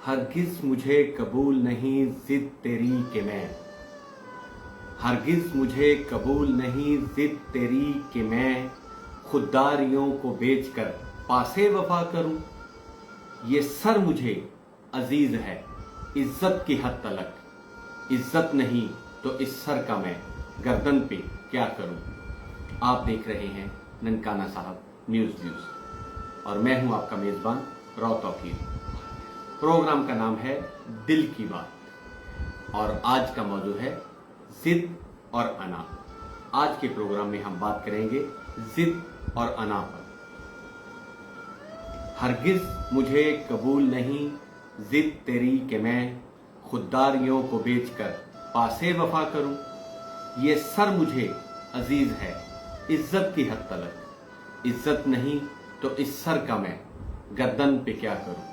हरगिज़ मुझे कबूल नहीं जिद तेरी कि मैं, हरगिज़ मुझे कबूल नहीं जिद तेरी कि मैं खुददारियों को बेचकर पासे वफा करूं। ये सर मुझे अजीज है इज्जत की हद तलक, इज्जत नहीं तो इस सर का मैं गर्दन पे क्या करूं। आप देख रहे हैं ननकाना साहब न्यूज़ व्यूज़ और मैं हूं आपका मेज़बान रौ तौकीर। प्रोग्राम का नाम है दिल की बात और आज का मौजू है जिद और अना। आज के प्रोग्राम में हम बात करेंगे जिद और अना पर। हरगिज़ मुझे कबूल नहीं जिद तेरी कि मैं खुददारियों को बेचकर पासे वफा करूं। ये सर मुझे अजीज है इज्जत की हद तलक, इज्जत नहीं तो इस सर का मैं गर्दन पे क्या करूं।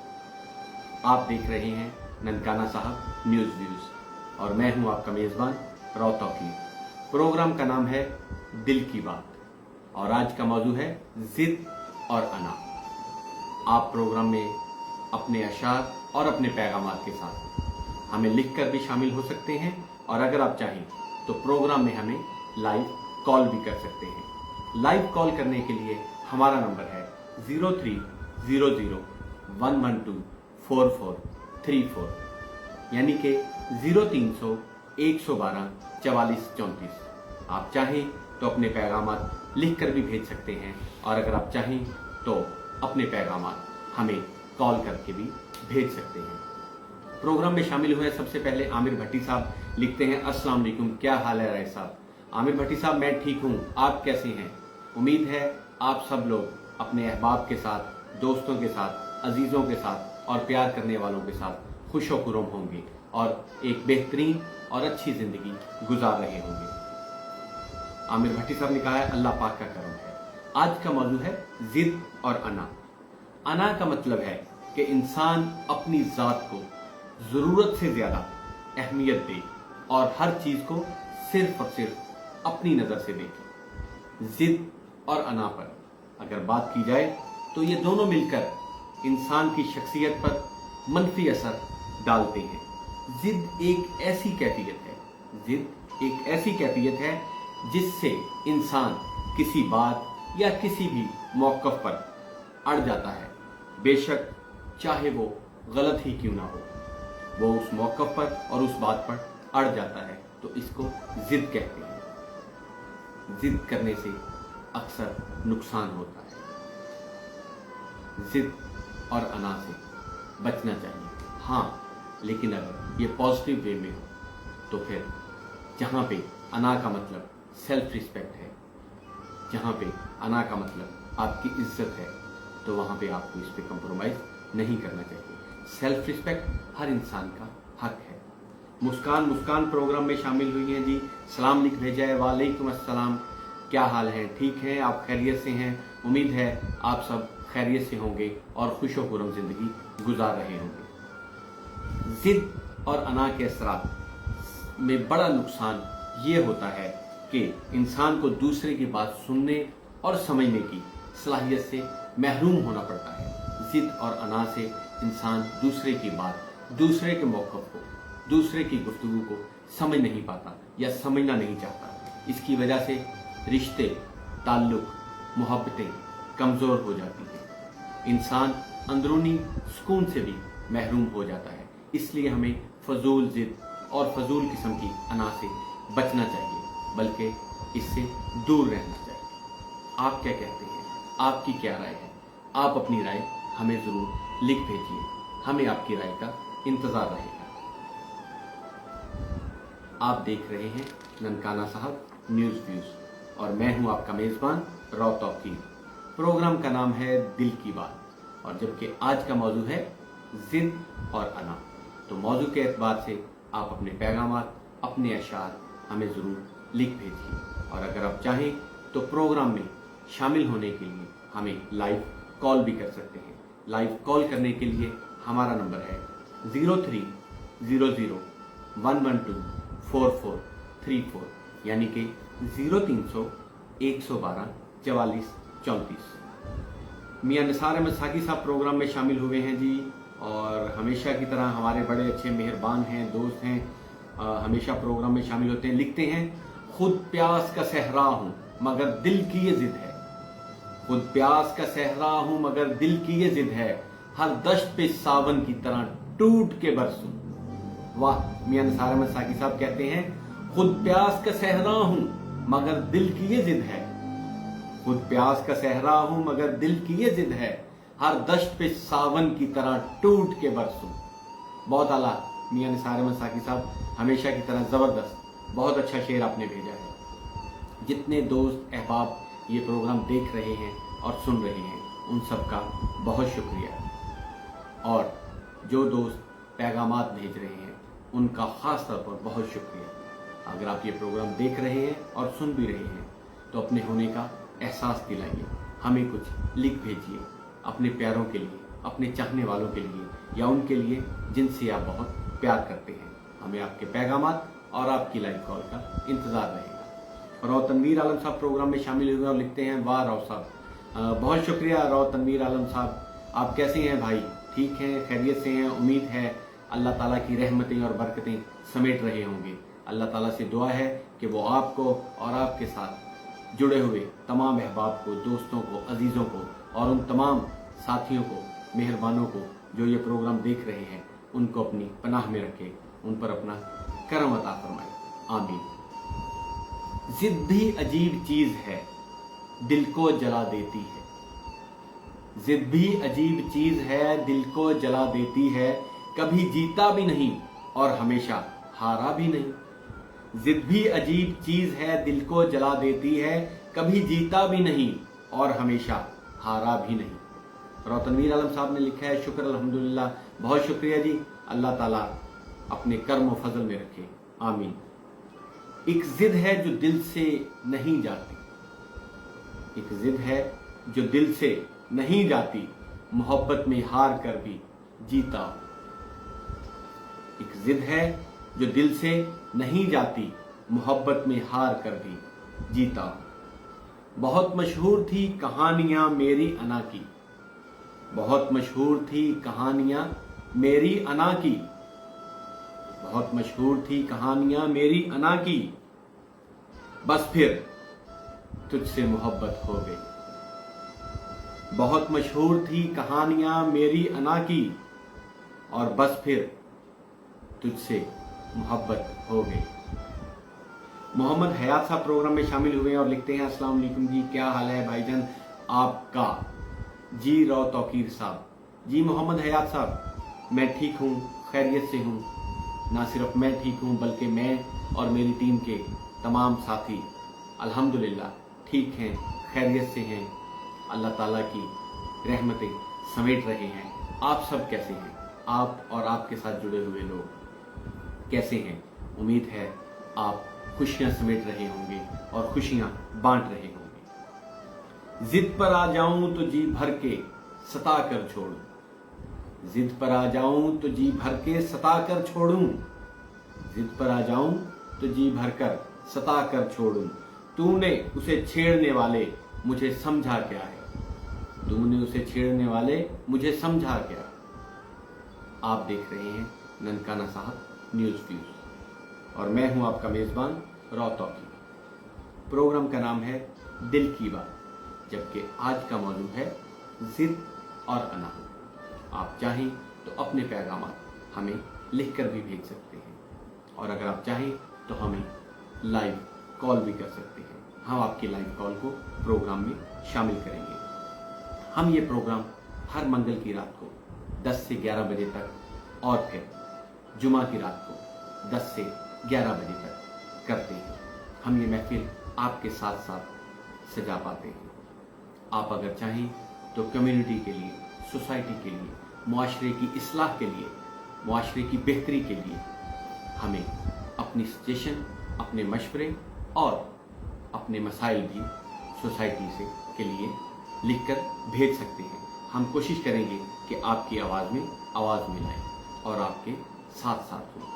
आप देख रहे हैं ननकाना साहब न्यूज़ व्यूज़ और मैं हूं आपका मेज़बान रौ तौकीर। प्रोग्राम का नाम है दिल की बात और आज का मौजू है जिद और अना। आप प्रोग्राम में अपने अशार और अपने पैगामात के साथ हमें लिखकर भी शामिल हो सकते हैं और अगर आप चाहें तो प्रोग्राम में हमें लाइव कॉल भी कर सकते हैं। लाइव कॉल करने के लिए हमारा नंबर है 0300112444 यानी कि 0300 112 44 34। आप चाहें तो अपने पैगामात लिख कर भी भेज सकते हैं और अगर आप चाहें तो अपने पैगामात हमें कॉल करके भी भेज सकते हैं। प्रोग्राम में शामिल हुए सबसे पहले आमिर भट्टी साहब लिखते हैं, अस्सलाम वालेकुम, क्या हाल है राय साहब। आमिर भट्टी साहब, मैं ठीक हूँ, आप कैसे हैं? उम्मीद है आप सब लोग अपने अहबाब के साथ, दोस्तों के साथ, अजीज़ों के साथ और प्यार करने वालों के साथ खुश व खुर्रम होंगे और एक बेहतरीन और अच्छी ज़िंदगी गुजार रहे होंगे। आमिर भट्टी साहब ने कहा है अल्लाह पाक का करम है। आज का मौजू है जिद और अना। अना का मतलब है कि इंसान अपनी ज़ात को ज़रूरत से ज़्यादा अहमियत दे और हर चीज़ को सिर्फ और सिर्फ अपनी नज़र से देखे। जिद और अना पर अगर बात की जाए तो ये दोनों मिलकर इंसान की शख्सियत पर मनफी असर डालते हैं। जिद एक ऐसी कैफियत है, जिद एक ऐसी कैफियत है जिससे इंसान किसी बात या किसी भी मौक़िफ़ पर अड़ जाता है, बेशक चाहे वो गलत ही क्यों ना हो, वो उस मौक़िफ़ पर और उस बात पर अड़ जाता है तो इसको जिद कहते हैं। जिद करने से अक्सर नुकसान होता है। जिद और अना से बचना चाहिए, हाँ, लेकिन अगर ये पॉजिटिव वे में हो तो फिर जहाँ पे अना का मतलब सेल्फ रिस्पेक्ट है, जहाँ पे अना का मतलब आपकी इज्जत है, तो वहाँ पे आपको इस पे कंप्रोमाइज़ नहीं करना चाहिए। सेल्फ रिस्पेक्ट हर इंसान का हक है। मुस्कान प्रोग्राम में शामिल हुई हैं जी, सलाम लिख भेजा है, वालेकुम अस्सलाम, क्या हाल है? ठीक हैं, आप खैरियत से हैं? उम्मीद है आप सब खैरियत से होंगे और खुश व खुर्रम ज़िंदगी गुजार रहे होंगे। जिद और अना के असरात में बड़ा नुकसान ये होता है कि इंसान को दूसरे की बात सुनने और समझने की सलाहियत से महरूम होना पड़ता है। जिद और अना से इंसान दूसरे की बात, दूसरे के मौक़िफ़ को, दूसरे की गुफ्तगू को समझ नहीं पाता या समझना नहीं चाहता। इसकी वजह से रिश्ते, ताल्लुक़, मोहब्बतें कमज़ोर हो जाती हैं। इंसान अंदरूनी सुकून से भी महरूम हो जाता है। इसलिए हमें फजूल जिद और फजूल किस्म की अना से बचना चाहिए, बल्कि इससे दूर रहना चाहिए। आप क्या कहते हैं? आपकी क्या राय है? आप अपनी राय हमें ज़रूर लिख भेजिए, हमें आपकी राय का इंतज़ार रहेगा। आप देख रहे हैं ननकाना साहब न्यूज़ व्यूज़ और मैं हूं आपका मेज़बान रौ तौकीर। प्रोग्राम का नाम है दिल की बात और जबकि आज का मौजू है जिद और अना, तो मौजू के एतबार से आप अपने पैगामात, अपने अशार हमें ज़रूर लिख भेजिए और अगर आप चाहें तो प्रोग्राम में शामिल होने के लिए हमें लाइव कॉल भी कर सकते हैं। लाइव कॉल करने के लिए हमारा नंबर है 0300112444 यानी कि 0300 112 44 34। मियाँ निसार अहमद साकी साहब प्रोग्राम में शामिल हुए हैं जी, और हमेशा की तरह हमारे बड़े अच्छे मेहरबान हैं, दोस्त हैं, हमेशा प्रोग्राम में शामिल होते हैं। लिखते हैं, खुद प्यास का सहरा हूं मगर दिल की ये जिद है, खुद प्यास का सहरा हूं मगर दिल की ये जिद है, हर दश्त पे सावन की तरह टूट के बरसूं। वाह, मियां निसार अहमद साकी साहब कहते हैं, खुद प्यास का सहरा हूं मगर दिल की ये जिद है, खुद प्यास का सहरा हूं मगर दिल की ये जिद है, हर दश्त पे सावन की तरह टूट के बरसूं। बहुत आला मियां निसार अहमद साकी साहब, हमेशा की तरह जबरदस्त, बहुत अच्छा शेर आपने भेजा है। जितने दोस्त अहबाब ये प्रोग्राम देख रहे हैं और सुन रहे हैं, उन सबका बहुत शुक्रिया, और जो दोस्त पैगामात भेज रहे हैं उनका खास तौर पर बहुत शुक्रिया। अगर आप ये प्रोग्राम देख रहे हैं और सुन भी रहे हैं तो अपने होने का एहसास दिलाइए, हमें कुछ लिख भेजिए अपने प्यारों के लिए, अपने चाहने वालों के लिए, या उनके लिए जिनसे आप बहुत प्यार करते हैं। हमें आपके पैगामात और आपकी लाइव कॉल का इंतजार रहेगा। राव तनवीर आलम साहब प्रोग्राम में शामिल हुए और लिखते हैं, वाह राव साहब, बहुत शुक्रिया राव तनवीर आलम साहब, आप कैसे हैं भाई? ठीक हैं, खैरियत से हैं? उम्मीद है अल्लाह ताला की रहमतें और बरकतें समेट रहे होंगे। अल्लाह ताला से दुआ है कि वो आपको और आपके साथ जुड़े हुए तमाम अहबाब को, दोस्तों को, अजीज़ों को और उन तमाम साथियों को, मेहरबानों को जो ये प्रोग्राम देख रहे हैं, उनको अपनी पनाह में रखे, उन पर अपना करम अता फरमाए, आमीन। जिद भी अजीब चीज है, दिल को जला देती है, जिद भी अजीब चीज है, दिल को जला देती है, कभी जीता भी नहीं और हमेशा हारा भी नहीं। जिद भी अजीब चीज है, दिल को जला देती है, कभी जीता भी नहीं और हमेशा हारा भी नहीं। राव तनवीर आलम साहब ने लिखा है, शुक्र अल्हम्दुलिल्लाह, बहुत शुक्रिया जी, अल्लाह ताला अपने कर्म और फजल में रखे, आमीन। एक जिद है जो दिल से नहीं जाती, एक जिद है जो दिल से नहीं जाती, मोहब्बत में हार कर भी जीता। एक जिद है जो दिल से नहीं जाती, मोहब्बत में हार कर भी जीता। बहुत मशहूर थी कहानियां मेरी अना की, बहुत मशहूर थी कहानियां मेरी अना की, बहुत मशहूर थी कहानियां मेरी अना की, बस फिर तुझसे मोहब्बत हो गई। बहुत मशहूर थी कहानियां मेरी अना की, और बस फिर तुझसे मोहब्बत हो गई। मोहम्मद हयात साहब प्रोग्राम में शामिल हुए और लिखते हैं, अस्सलाम वालेकुम जी, क्या हाल है भाईजान आपका? जी राव तौकीर साहब, जी मोहम्मद हयात साहब, मैं ठीक हूँ, खैरियत से हूँ। ना सिर्फ मैं ठीक हूँ बल्कि मैं और मेरी टीम के तमाम साथी अल्हम्दुलिल्लाह ठीक हैं, खैरियत से हैं, अल्लाह ताला की रहमतें समेट रहे हैं। आप सब कैसे हैं? आप और आपके साथ जुड़े हुए लोग कैसे हैं? उम्मीद है आप खुशियां समेट रहे होंगे और खुशियां बांट रहे होंगे। जिद पर आ जाऊं तो जी भर के सता कर छोड़ूं, जिद पर आ जाऊं तो जी भर के सता कर छोड़ूं, जिद पर आ जाऊं तो जी भर कर सता कर छोड़ूं, तूने उसे छेड़ने वाले मुझे समझा क्या है, तूने उसे छेड़ने वाले मुझे समझा क्या। आप देख रहे हैं ननकाना साहब न्यूज़ व्यूज और मैं हूं आपका मेजबान राव तौकीर। प्रोग्राम का नाम है दिल की बात, जबकि आज का मौजू है जिद और अना। आप चाहें तो अपने पैगाम हमें लिखकर भी भेज सकते हैं, और अगर आप चाहें तो हमें लाइव कॉल भी कर सकते हैं। हम आपकी लाइव कॉल को प्रोग्राम में शामिल करेंगे। हम ये प्रोग्राम हर मंगल की रात को 10 से 11 बजे तक, और फिर जुमा की रात को 10 से 11 बजे तक करते हैं। हम ये महफिल आपके साथ साथ सजा पाते हैं। आप अगर चाहें तो कम्युनिटी के लिए, सोसाइटी के लिए, मुआशरे की इस्लाह के लिए, मुआशरे की बेहतरी के लिए हमें अपनी सजेशन, अपने मशवरे और अपने मसाइल भी सोसाइटी से के लिए लिखकर भेज सकते हैं। हम कोशिश करेंगे कि आपकी आवाज़ में आवाज़ मिलाएं और आपके साथ साथ हो।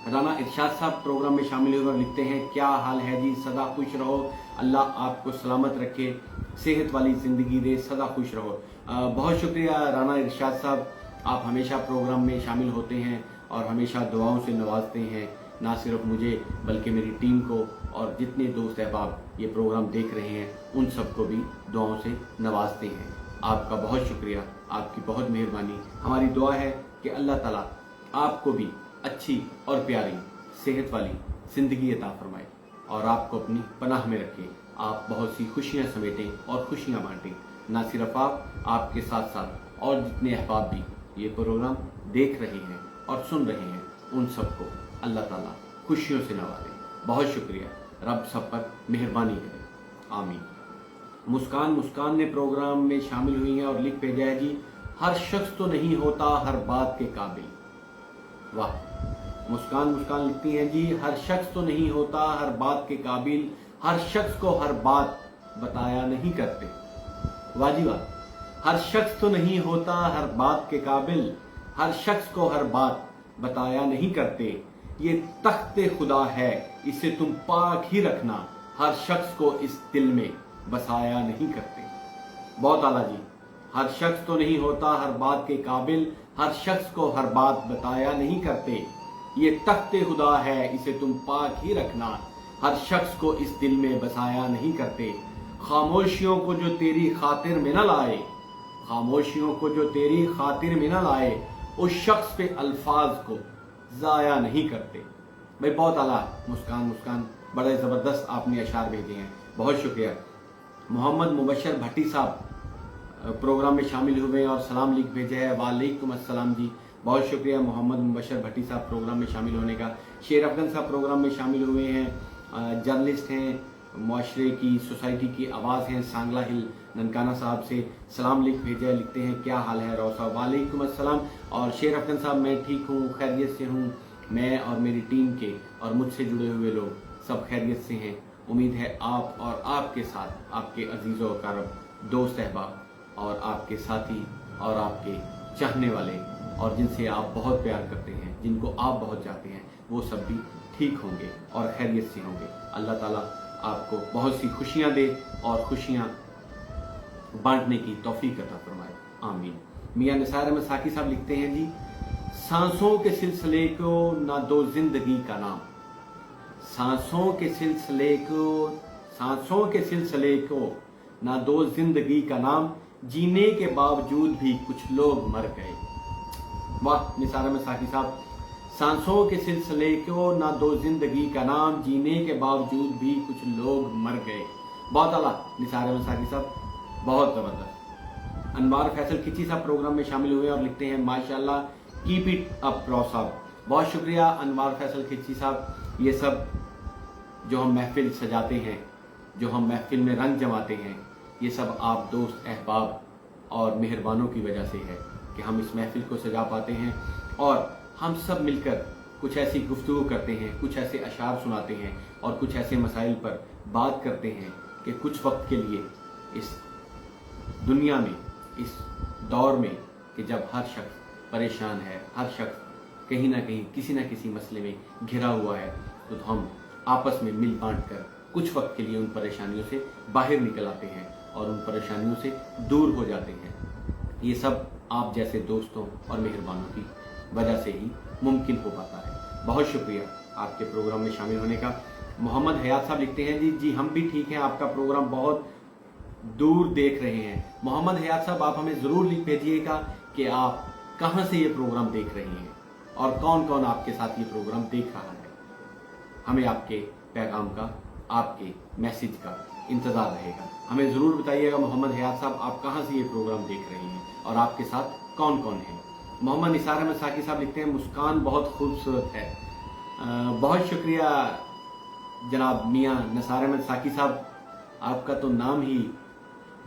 राना इरशाद साहब प्रोग्राम में शामिल हुए और लिखते हैं, क्या हाल है जी, सदा खुश रहो, अल्लाह आपको सलामत रखे, सेहत वाली ज़िंदगी दे, सदा खुश रहो। बहुत शुक्रिया राना इरशाद साहब, आप हमेशा प्रोग्राम में शामिल होते हैं और हमेशा दुआओं से नवाजते हैं, ना सिर्फ मुझे बल्कि मेरी टीम को और जितने दोस्त अहबाब ये प्रोग्राम देख रहे हैं उन सबको भी दुआओं से नवाजते हैं। आपका बहुत शुक्रिया, आपकी बहुत मेहरबानी। हमारी दुआ है कि अल्लाह ताला आपको भी अच्छी और प्यारी सेहत वाली ज़िंदगी अता फरमाए और आपको अपनी पनाह में रखे। आप बहुत सी खुशियाँ समेटें और खुशियाँ बांटें। ना सिर्फ आप, आपके साथ साथ और जितने अहबाब भी ये प्रोग्राम देख रहे हैं और सुन रहे हैं उन सबको अल्लाह ताला खुशियों से नवाजे। बहुत शुक्रिया, रब सब पर मेहरबानी करे, आमीन। मुस्कान ने प्रोग्राम में शामिल हुई हैं और लिख भेजा है जी, हर शख्स तो नहीं होता हर बात के काबिल। वाह, मुस्कान लिखती हैं जी, हर शख्स तो नहीं होता हर बात के काबिल, हर शख्स को हर बात बताया नहीं करते। वाह जी वाह, हर शख्स तो नहीं होता हर बात के काबिल, हर शख्स को हर बात बताया नहीं करते। ये तख्ते खुदा है, इसे तुम पाक ही रखना, हर शख्स को इस दिल में बसाया नहीं करते। बहुत आला जी, हर शख्स तो नहीं होता हर बात के काबिल, हर शख्स को हर बात बताया नहीं करते। ये तख्ते खुदा है, इसे तुम पाक ही रखना, हर शख्स को इस दिल में बसाया नहीं करते। खामोशियों को जो तेरी खातिर में न लाए, खामोशियों को जो तेरी खातिर में न लाए, उस शख्स पे अल्फाज को ज़ाया नहीं करते। भाई बहुत आला मुस्कान, बड़े ज़बरदस्त आपने अशार भेजे हैं, बहुत शुक्रिया। मोहम्मद मुबशर भट्टी साहब प्रोग्राम में शामिल हुए और सलाम लिख भेजा है, वालेकुम अस्सलाम जी, बहुत शुक्रिया मोहम्मद मुबशर भट्टी साहब प्रोग्राम में शामिल होने का। शेर अफगन साहब प्रोग्राम में शामिल हुए हैं, जर्नलिस्ट हैं, मुआशरे की सोसाइटी की आवाज़ हैं, सांगला हिल ननकाना साहब से सलाम लिख भेजा है, लिखते हैं क्या हाल है रौ साहब, वालेकुम अस्सलाम। और शेर अफगन साहब, मैं ठीक हूँ, खैरियत से हूँ, मैं और मेरी टीम के और मुझसे जुड़े हुए लोग सब खैरियत से हैं। उम्मीद है आप और आपके साथ आपके अजीज़ व अकारब, दोस्त अहबाब और आपके साथी और आपके चाहने वाले और जिनसे आप बहुत प्यार करते हैं, जिनको आप बहुत चाहते हैं, वो सब भी ठीक होंगे और खैरियत से होंगे। अल्लाह ताला आपको बहुत सी खुशियाँ दे और खुशियाँ बांटने की तौफीक अता फरमाए, आमीन। मियाँ निसार अहमद साकी साहब लिखते हैं जी, सांसों के सिलसिले को ना दो जिंदगी का नाम, सांसों के सिलसिले को ना दो जिंदगी का नाम, जीने के बावजूद भी कुछ लोग मर गए। वाह निसार अहमद साकी साहब, सांसों के सिलसिले को ना दो जिंदगी का नाम, जीने के बावजूद भी कुछ लोग मर गए। बहुत आला निसार अहमद साकी साहब, बहुत ज़बरदस्त। अनवार फैसल खिची साहब प्रोग्राम में शामिल हुए और लिखते हैं माशाल्लाह, कीप इट अप रॉ साहब। बहुत शुक्रिया अनवार फैसल खिची साहब। ये सब जो हम महफिल सजाते हैं, जो हम महफिल में रंग जमाते हैं, ये सब आप दोस्त अहबाब और मेहरबानों की वजह से है कि हम इस महफिल को सजा पाते हैं और हम सब मिलकर कुछ ऐसी गुफ्तगू करते हैं, कुछ ऐसे अशार सुनाते हैं और कुछ ऐसे मसाइल पर बात करते हैं कि कुछ वक्त के लिए इस दुनिया में, इस दौर में कि जब हर शख्स परेशान है, हर शख्स कहीं ना कहीं किसी न किसी मसले में घिरा हुआ है, तो हम आपस में मिल बांट कर कुछ वक्त के लिए उन परेशानियों से बाहर निकल आते हैं और उन परेशानियों से दूर हो जाते हैं। ये सब आप जैसे दोस्तों और मेहरबानों की वजह से ही मुमकिन हो पाता है। बहुत शुक्रिया आपके प्रोग्राम में शामिल होने का। मोहम्मद हयात साहब लिखते हैं जी हम भी ठीक हैं, आपका प्रोग्राम बहुत दूर देख रहे हैं। मोहम्मद हयात साहब, आप हमें ज़रूर लिख भेजिएगा कि आप कहाँ से ये प्रोग्राम देख रहे हैं और कौन कौन आपके साथ ये प्रोग्राम देख रहा है। हमें आपके पैगाम का, आपके मैसेज का इंतज़ार रहेगा। हमें ज़रूर बताइएगा मोहम्मद हयात साहब, आप कहाँ से ये प्रोग्राम देख रहे हैं और आपके साथ कौन कौन है। मोहम्मद निसार अहमद साकी साहब लिखते हैं मुस्कान बहुत खूबसूरत है। बहुत शुक्रिया जनाब मियाँ निसार अहमद साकी साहब, आपका तो नाम ही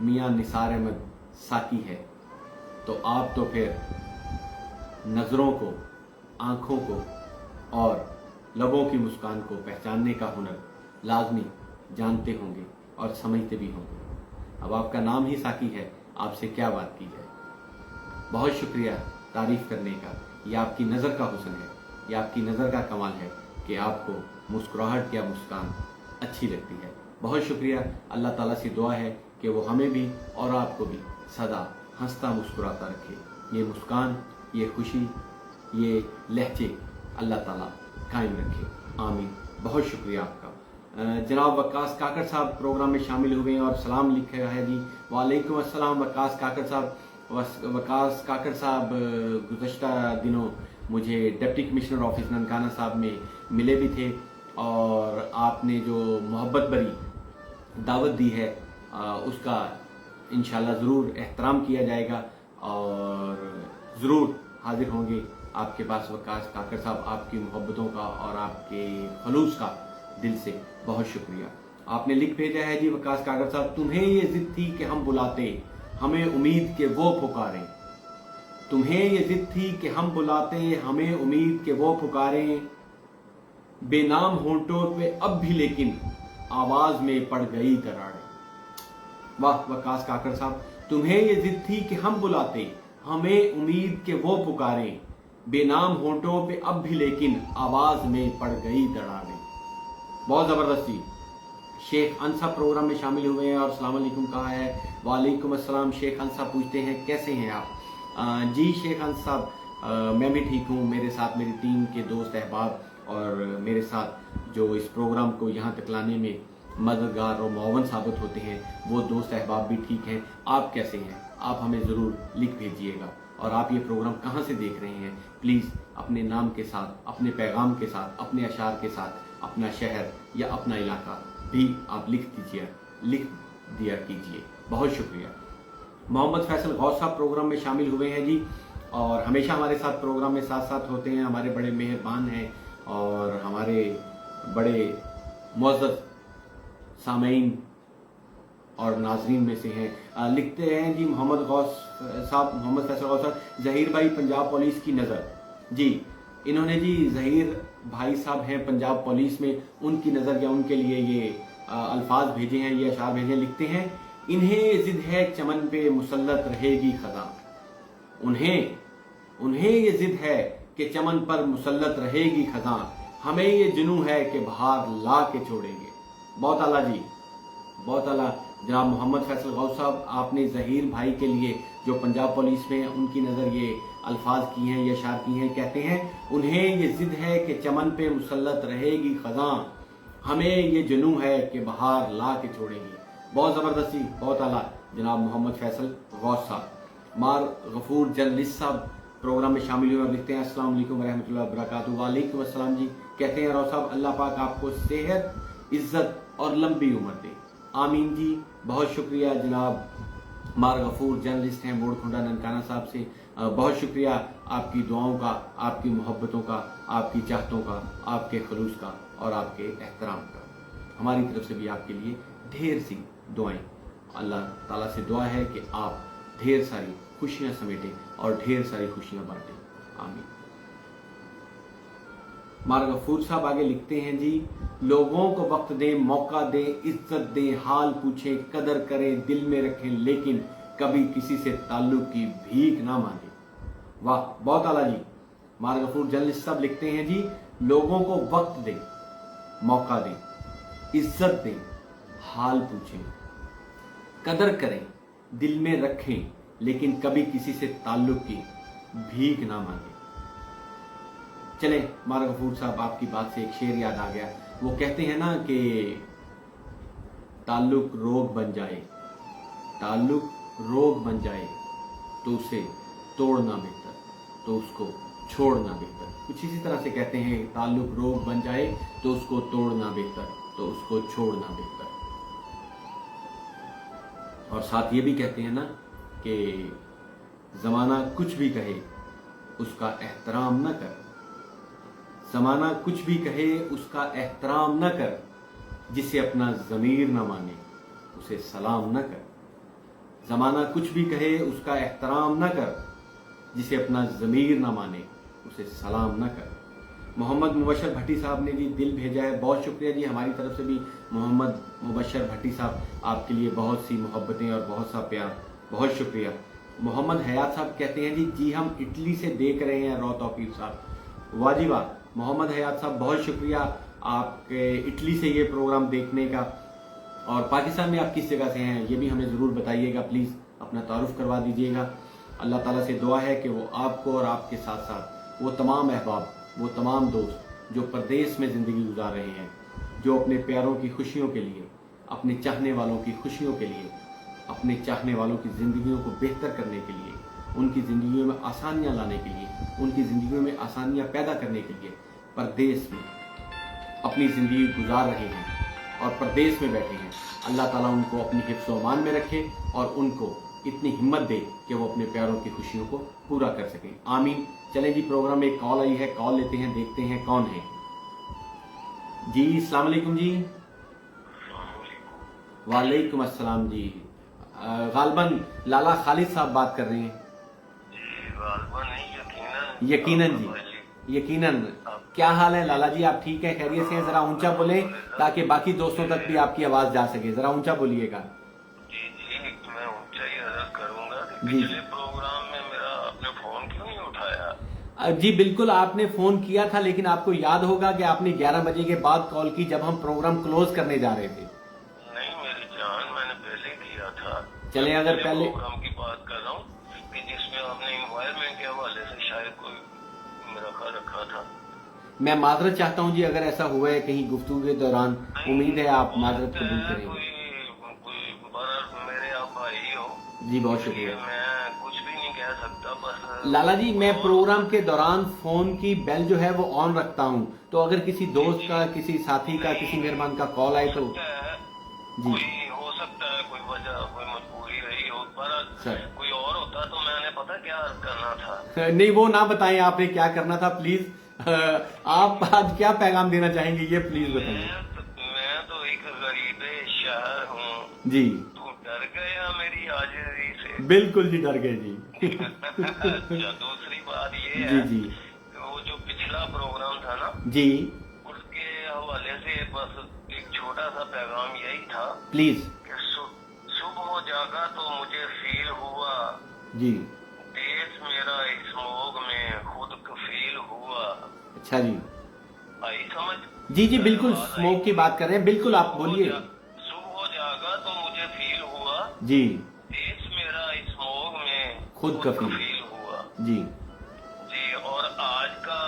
मियाँ निसार अहमद साकी है, तो आप तो फिर नज़रों को, आँखों को और लबों की मुस्कान को पहचानने का हुनर लाजमी जानते होंगे और समझते भी होंगे। अब आपका नाम ही साकी है, आपसे क्या बात की जाए। बहुत शुक्रिया तारीफ़ करने का। यह आपकी नज़र का हुस्न है, यह आपकी नज़र का कमाल है कि आपको मुस्कुराहट या मुस्कान अच्छी लगती है। बहुत शुक्रिया। अल्लाह ताला से दुआ है कि वो हमें भी और आपको भी सदा हंसता मुस्कुराता रखे। ये मुस्कान ये खुशी, ये लहजे अल्लाह ताला कायम रखे, आमीन। बहुत शुक्रिया आपका। जनाब वक्कास काकड़ साहब प्रोग्राम में शामिल हुए हैं और सलाम लिखा है जी। वालेकुम अस्सलाम वक्कास काकड़ साहब। वक्कास काकड़ साहब गुज़श्ता दिनों मुझे डिप्टी कमिश्नर ऑफिस ननकाना साहब में मिले भी थे और आपने जो मोहब्बत भरी दावत दी है उसका इंशाल्लाह ज़रूर एहतराम किया जाएगा और ज़रूर हाजिर होंगे आपके पास। वक्कास काकड़ साहब, आपकी मोहब्बतों का और आपके खलूस का दिल से बहुत शुक्रिया। आपने लिख भेजा है जी वक्कास काकड़ साहब, तुम्हें ये जिद थी कि हम बुलाते, हमें उम्मीद के वो पुकारें। तुम्हें ये जिद थी कि हम बुलाते, हमें उम्मीद के वो पुकारें। बेनाम होंठों पे अब भी लेकिन आवाज में पड़ गई दरारें। वाह वक्कास काकड़ साहब, तुम्हें ये जिद थी कि हम बुलाते, हमें उम्मीद के वो पुकारें। बेनाम होंठों पे अब भी लेकिन आवाज में पड़ गई दरारें। बहुत जबरदस्ती। शेख अंसा प्रोग्राम में शामिल हुए हैं और अस्सलाम वालेकुम कहा है। वालेकुम अस्सलाम। शेख अंसा पूछते हैं कैसे हैं आप? जी शेख अंसा साहब, मैं भी ठीक हूँ। मेरे साथ मेरी टीम के दोस्त अहबाब और मेरे साथ जो इस प्रोग्राम को यहाँ तक लाने में मददगार और मुआवन साबित होते हैं वो दोस्त अहबाब भी ठीक हैं। आप कैसे हैं? आप हमें ज़रूर लिख भेजिएगा। और आप ये प्रोग्राम कहाँ से देख रहे हैं प्लीज़ अपने नाम के साथ, अपने पैगाम के साथ, अपने अशार के साथ अपना शहर या अपना इलाका भी आप लिख दिया कीजिए। बहुत शुक्रिया। मोहम्मद फैसल गौस साहब प्रोग्राम में शामिल हुए हैं जी और हमेशा हमारे साथ प्रोग्राम में साथ साथ होते हैं। हमारे बड़े मेहरबान हैं और हमारे बड़े मुअज़्ज़ज़ सामईन और नाजरीन में से हैं। लिखते हैं जी मोहम्मद गौस साहब, मोहम्मद फैसल गौस साहब, ज़हीर भाई पंजाब पुलिस की नज़र। जी इन्होंने जी ज़हीर भाई साहब हैं पंजाब पुलिस में, उनकी नज़र या उनके लिए ये अल्फाज भेजे हैं, ये अशार भेजे हैं। लिखते हैं इन्हें जिद है चमन पे मुसल्लत रहेगी खज़ां। उन्हें ये जिद है कि चमन पर मुसल्लत रहेगी खज़ां। हमें ये जुनून है कि बहार ला के छोड़ेंगे। बहुत आला जी, बहुत आला जनाब मोहम्मद फैसल गौस साहब, आपने ज़हीर भाई के लिए जो पंजाब पुलिस में उनकी नज़र ये अल्फाज की हैं, ये अशार की हैं। कहते हैं उन्हें ये जिद है कि चमन पे मुसल्लत रहेगी खज़ां। हमें ये जुनून है कि बहार ला के छोड़ेंगे। बहुत ज़बरदस्ती, बहुत आला जनाब मोहम्मद फैसल गौस साहब। मार गफूर जर्नलिस्ट साहब प्रोग्राम में शामिल हुए और लिखते हैं अस्सलाम वालेकुम रहमतुल्लाहि व बरकातुहू। वालेकुम अस्सलाम जी। कहते हैं रौ साहब अल्लाह पाक आपको सेहत, इज्जत और लंबी उम्र दे, आमीन जी। बहुत शुक्रिया जनाब मार गफूर जर्नलिस्ट हैं बोड़खुंडा ननकाना साहब से। बहुत शुक्रिया आपकी दुआओं का, आपकी मोहब्बतों का, आपकी चाहतों का, आपके खलूस का और आपके एहतराम का। हमारी तरफ से भी आपके लिए ढेर सी दुआएं। अल्लाह ताला से दुआ है कि आप ढेर सारी खुशियां समेटें और ढेर सारी खुशियां बांटें, आमीन। मार गफूर साहब आगे लिखते हैं जी लोगों को वक्त दें, मौका दें, इज्जत दें, हाल पूछें, कदर करें, दिल में रखें, लेकिन कभी किसी से ताल्लुक की भीख ना मांगे। वाह बहुत आला जी। मार गफूर जर्नलिस्ट साहब लिखते हैं जी लोगों को वक्त दें, मौका दें, इज्जत दें, हाल पूछें, कदर करें, दिल में रखें, लेकिन कभी किसी से ताल्लुक की भीख ना मांगे। चले मार गफूर साहब, आपकी बात से एक शेर याद आ गया। वो कहते हैं ना कि ताल्लुक रोग बन जाए, ताल्लुक रोग बन जाए तो उसे तोड़ना बेहतर, तो उसको छोड़ना बेहतर। कुछ इसी तरह से कहते हैं ताल्लुक रोग बन जाए तो उसको तोड़ना बेहतर, तो उसको छोड़ना बेहतर। और साथ ये भी कहते हैं ना कि जमाना कुछ भी कहे उसका एहतराम न कर, जमाना कुछ भी कहे उसका एहतराम न कर, जिसे अपना ज़मीर न माने उसे सलाम न कर। जमाना कुछ भी कहे उसका एहतराम न कर, जिसे अपना ज़मीर न माने उसे सलाम न कर। मोहम्मद मुबशर भट्टी साहब ने भी दिल भेजा है, बहुत शुक्रिया जी। हमारी तरफ से भी मोहम्मद मुबशर भट्टी साहब आपके लिए बहुत सी मोहब्बतें और बहुत सा प्यार, बहुत शुक्रिया। मोहम्मद हयात साहब कहते हैं जी हम इटली से देख रहे हैं रौ तौकीर साहब। वाह वाह मोहम्मद हयात साहब, बहुत शुक्रिया आपके इटली से ये प्रोग्राम देखने का। और पाकिस्तान में आप किस जगह से हैं ये भी हमें ज़रूर बताइएगा, प्लीज़ अपना तारुफ करवा दीजिएगा। अल्लाह ताला से दुआ है कि वो आपको और आपके साथ साथ वो तमाम अहबाब, वो तमाम दोस्त जो परदेश में ज़िंदगी गुजार रहे हैं, जो अपने प्यारों की खुशियों के लिए, अपने चाहने वालों की खुशियों के लिए, अपने चाहने वालों की ज़िंदगियों को बेहतर करने के लिए, उनकी ज़िंदगियों में आसानियाँ लाने के लिए, उनकी ज़िंदगियों में आसानियाँ पैदा करने के लिए परदेश में अपनी ज़िंदगी गुजार रहे हैं और परदेश में बैठे हैं, अल्लाह ताला उनको अपनी हिफ्ज़ व अमान में रखे और उनको इतनी हिम्मत दे कि वो अपने प्यारों की खुशियों को पूरा कर सकें। आमीन। चलें जी, प्रोग्राम में एक कॉल आई है, कॉल लेते हैं, देखते हैं कौन है। जी अस्सलाम वालेकुम जी। वालेकुम अस्सलाम जी। गालबन लाला खालिद साहब बात कर रहे हैं। यकीनन जी, यकीनन। क्या हाल है लाला जी, आप ठीक है, खैरियत से हैं? जरा ऊंचा बोलें ताकि बाकी दोस्तों तक भी आपकी आवाज जा सके, जरा ऊंचा बोलिएगा। जी जी, मैं ऊंचा ही अर्ज करूंगा कि जी। पिछले प्रोग्राम में मेरा आपने फोन क्यों नहीं उठाया? जी बिल्कुल, आपने फोन किया था, लेकिन आपको याद होगा कि आपने 11 बजे के बाद कॉल की जब हम प्रोग्राम क्लोज करने जा रहे थे। नहीं मेरी जान, मैंने पहले किया था। चले अगर पहले प्रोग्राम की बात कर रहा हूँ कि जिसमें आपने एनवायरमेंट के हवाले से शायद कोई मेरा ख्याल रखा था। मैं माजरत चाहता हूं जी अगर ऐसा हुआ है कहीं गुफ्तगू के दौरान, उम्मीद है आप माजरत कबूल करेंगे। मेरे आप भाई हो जी बहुत शुक्रिया। मैं कुछ भी नहीं कह सकता, बस लाला जी मैं प्रोग्राम के दौरान फोन की बेल जो है वो ऑन रखता हूं, तो अगर किसी दोस्त का, किसी साथी का, किसी मेहमान का कॉल आए तो जी कोई हो सकता है, कोई वजह, कोई मजबूरी रही हो, पर सर कोई और होता तो मैंने पता क्या करना था। नहीं वो ना बताएं आपने क्या करना था प्लीज। आप आज क्या पैगाम देना चाहेंगे ये प्लीज बताइए। मैं तो एक गरीब शहर हूँ जी। तू डर गया मेरी हाजिरी से? बिल्कुल जी, डर गए जी। अच्छा, दूसरी बात ये जी है जी वो जो पिछला प्रोग्राम था ना, जी उसके हवाले से बस एक छोटा सा पैगाम यही था प्लीज। कि सुबह जागा तो मुझे फील हुआ, जी देश मेरा इस स्मोग में खुद कफील हुआ। अच्छा जी। आई समझ? जी जी बिल्कुल, स्मोक की बात कर रहे हैं, बिल्कुल आप बोलिए। सुबह जागा तो मुझे फील हुआ, जी देश मेरा इस स्मोग में खुद कफील हुआ। जी जी, और आज का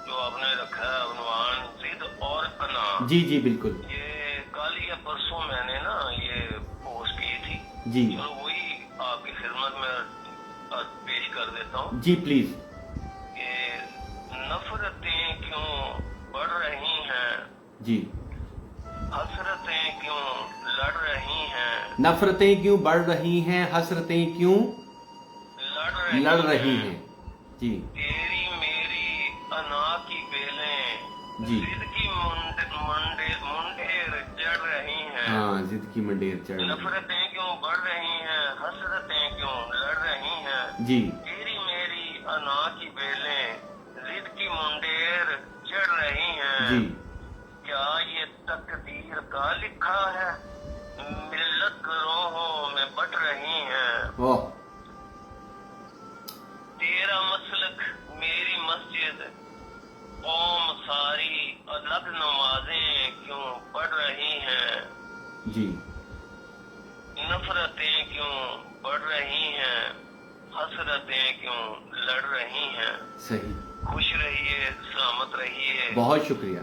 जो आपने रखा है उन्वान, जिद और अना, जी जी बिल्कुल। ये कल या परसों मैंने ना ये पोस्ट की थी। जी चलो वही आपकी खिदमत में पेश कर देता हूँ। जी प्लीज। ये नफरतें क्यों बढ़ रही हैं, जी हसरतें क्यों लड़ रही हैं, नफरतें क्यों बढ़ रही हैं, हसरतें क्यों लड़ रही हैं। जी तेरी मेरी अना की बेलें जी जिद की मुंडेर जड़ रही हैं। हाँ, जिद की मंडेर चढ़ रही है। नफरतें क्यों बढ़ रही हैं, हसरतें क्यों लड़ रही हैं। जी तेरी मेरी अना की बेलें जिद की मुंडेर चढ़ रही हैं। जी क्या ये तकदीर का लिखा है, मिल्लत रोहों में बट रही हैं। वाह। तेरा मसलक मेरी मस्जिद, कौम सारी अलग नमाजें क्यों पढ़ रही हैं। जी नफरतें क्यों बढ़ रही हैं, हसरतें क्यों लड़ रही हैं। सही। खुश रहिए, सलामत रहिए। बहुत शुक्रिया,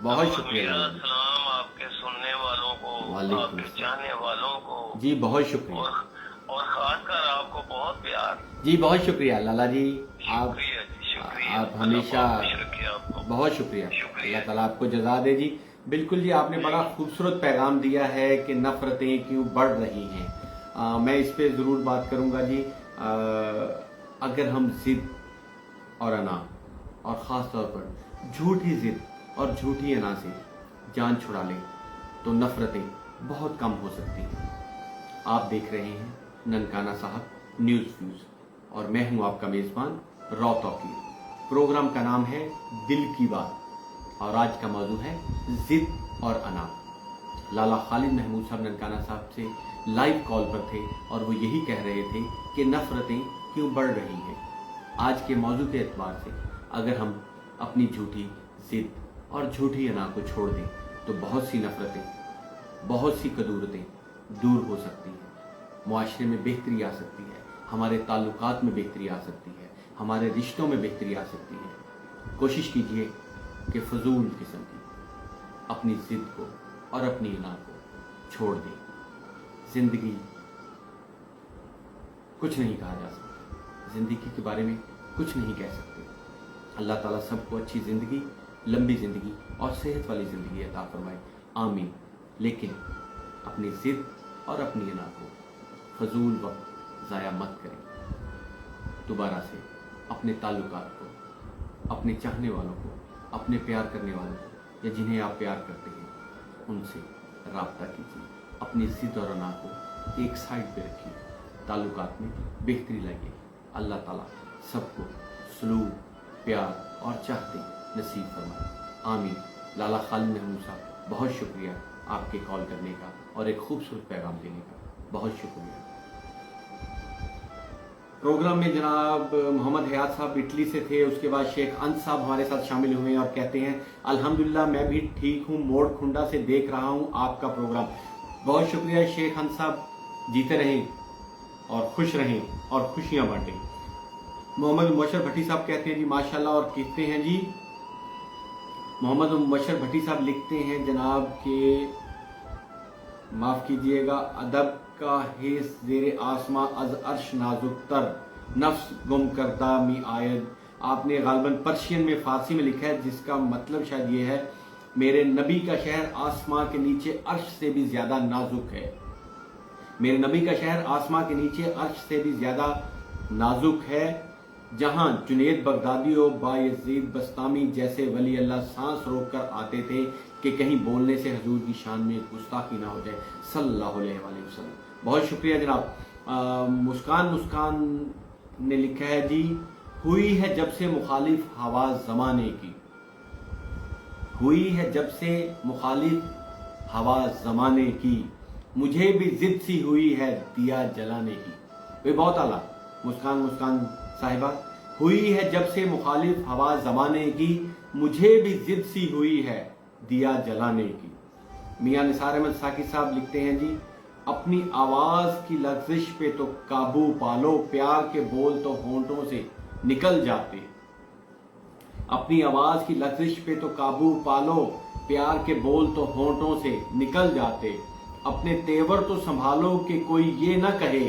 बहुत और शुक्रिया मेरा लाला जी। सलाम आपके सुनने वालों को, वालेकुम आपके अस्सलाम। चाहने वालों को, जी बहुत शुक्रिया। और खासकर आपको बहुत प्यार। जी बहुत शुक्रिया लाला जी। आप शुक्रिया जी, शुक्रिया। आप हमेशा अल्लाह खुश रखे आपको। बहुत शुक्रिया। शुक्रिया। अल्लाह ताला आपको जज़ा दे जी। बिल्कुल जी, आपने बड़ा खूबसूरत पैगाम दिया है कि नफरतें क्यों बढ़ रही हैं। मैं इस पे ज़रूर बात करूंगा जी। अगर हम जिद और अना और ख़ास तौर पर झूठी जिद और झूठी अना से जान छुड़ा लें तो नफरतें बहुत कम हो सकती हैं। आप देख रहे हैं ननकाना साहब न्यूज़ व्यूज़ और मैं हूं आपका मेज़बान रॉ तौकीर। प्रोग्राम का नाम है दिल की बात और आज का मौजू है जिद और अना। लाला खालिद महमूद साहब ननकाना साहब से लाइव कॉल पर थे और वो यही कह रहे थे कि नफरतें क्यों बढ़ रही हैं। आज के मौजू के एतबार से अगर हम अपनी झूठी जिद और झूठी अना को छोड़ दें तो बहुत सी नफरतें, बहुत सी कदूरतें दूर हो सकती हैं, मुआशरे में बेहतरी आ सकती है, हमारे ताल्लुकात में बेहतरी आ सकती है, हमारे रिश्तों में बेहतरी आ सकती है। कोशिश कीजिए कि फजूल किस्म की अपनी ज़िद को और अपनी इना को छोड़ दें। ज़िंदगी कुछ नहीं कहा जा सकता, ज़िंदगी के बारे में कुछ नहीं कह सकते। अल्लाह ताला सबको अच्छी ज़िंदगी, लंबी ज़िंदगी और सेहत वाली ज़िंदगी अता फरमाए, आमीन। लेकिन अपनी ज़िद और अपनी इना को फजूल वक्त ज़ाया मत करें। दोबारा से अपने ताल्लुकात को, अपने चाहने वालों को, अपने प्यार करने वालों को या जिन्हें आप प्यार करते हैं उनसे राब्ता कीजिए। अपनी ज़िद और इना को एक साइड पे रखिए, ताल्लुकात में बेहतरी लाइए। अल्लाह ताला सबको सलूक, प्यार और चाहते नसीब फरमाए, आमीन। लाला खालिद महमूद साहब, बहुत शुक्रिया आपके कॉल करने का और एक खूबसूरत पैगाम देने का, बहुत शुक्रिया। प्रोग्राम में जनाब मोहम्मद हयात साहब इटली से थे, उसके बाद शेख अंस साहब हमारे साथ शामिल हुए और कहते हैं अल्हम्दुलिल्लाह मैं भी ठीक हूँ, मोड़ खुंडा से देख रहा हूँ आपका प्रोग्राम। बहुत शुक्रिया शेख अंस साहब, जीते रहें और खुश रहें और खुशियाँ बांटें। मोहम्मद मुबशर भट्टी साहब कहते हैं जी माशाल्लाह, और कहते हैं जी मोहम्मद मुबशर भट्टी साहब लिखते हैं जनाब के माफ़ कीजिएगा, अदब का है ज़ेरे आसमां अज अर्श नाजुक तर, नफ्स गुम करदा मी आयद। आपने गालबन पर्शियन में फारसी में लिखा है, जिसका मतलब शायद ये है मेरे नबी का शहर आसमां के नीचे अर्श से भी ज़्यादा नाजुक है। मेरे नबी का शहर आसमां के नीचे अर्श से भी ज़्यादा नाजुक है, जहां जुनैद बगदादी और बायजीद बस्तामी जैसे वली अल्लाह सांस रोक कर आते थे कि कहीं बोलने से हजूर की शान में गुस्ताखी ना हो जाए, सल्लल्लाहु अलैहि वसल्लम। बहुत शुक्रिया जनाब। मुस्कान ने लिखा है जी, हुई है जब से मुखालिफ हवा ज़माने की, हुई है जब से मुखालिफ हवा ज़माने की, मुझे भी जिद सी हुई है दिया जलाने की। वे बहुत आला मुस्कान साहिबा, हुई है जब से मुखालिफ हवा ज़माने की, मुझे भी जिद सी हुई है दिया जलाने की। मियां निसार अहमद साकी साहब लिखते हैं जी, अपनी आवाज की लफ्जिश पे तो काबू पालो, प्यार के बोल तो होंठों से निकल जाते। अपनी आवाज की लफ्जिश पे तो काबू पालो, प्यार के बोल तो होंठों से निकल जाते। अपने तेवर तो संभालो कि कोई ये ना कहे,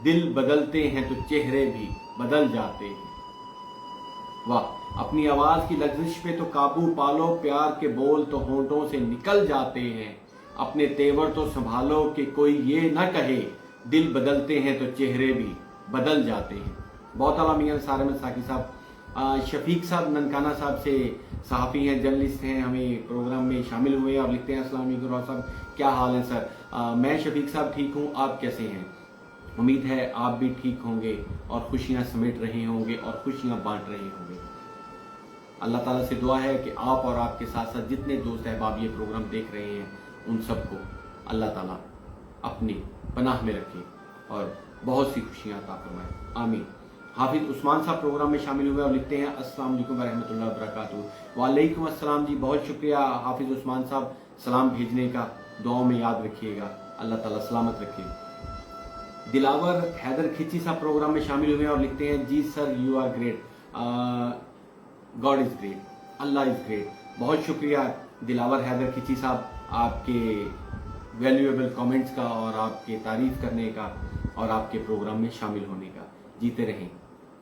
दिल बदलते हैं तो चेहरे भी बदल जाते हैं। वाह। अपनी आवाज की लफ्जिश पे तो काबू पालो, प्यार के बोल तो होंठों से निकल जाते हैं। अपने तेवर तो संभालो कि कोई ये ना कहे, दिल बदलते हैं तो चेहरे भी बदल जाते हैं। बहुत आला मियां निसार अहमद साकी साहब। शफीक साहब ननकाना साहब से सहाफ़ी हैं, जर्नलिस्ट हैं, हमें प्रोग्राम में शामिल हुए और लिखते हैं अस्सलाम वालेकुम साहब, क्या हाल है सर? मैं शफीक साहब ठीक हूँ, आप कैसे हैं? उम्मीद है आप भी ठीक होंगे और खुशियाँ समेट रहे होंगे और खुशियाँ बांट रहे होंगे। अल्लाह ताला से दुआ है कि आप और आपके साथ साथ जितने दोस्त अहबाब ये प्रोग्राम देख रहे हैं उन सबको अल्लाह ताला अपनी पनाह में रखे और बहुत सी खुशियाँ अता फरमाए, आमीन। हाफिज उस्मान साहब प्रोग्राम में शामिल हुए और लिखते हैं अस्सलाम वालेकुम व रहमतुल्लाहि व बरकातहू। वालेकुम अस्सलाम जी, बहुत शुक्रिया हाफिज उस्मान साहब सलाम भेजने का, दुआओं में याद रखिएगा, अल्लाह ताला सलामत रखे। दिलावर हैदर खिची साहब प्रोग्राम में शामिल हुए और लिखते हैं जी sir you are great, God is great, Allah is great. बहुत शुक्रिया दिलावर हैदर खिची साहब आपके वैल्यूएबल कमेंट्स का और आपके तारीफ करने का और आपके प्रोग्राम में शामिल होने का। जीते रहें,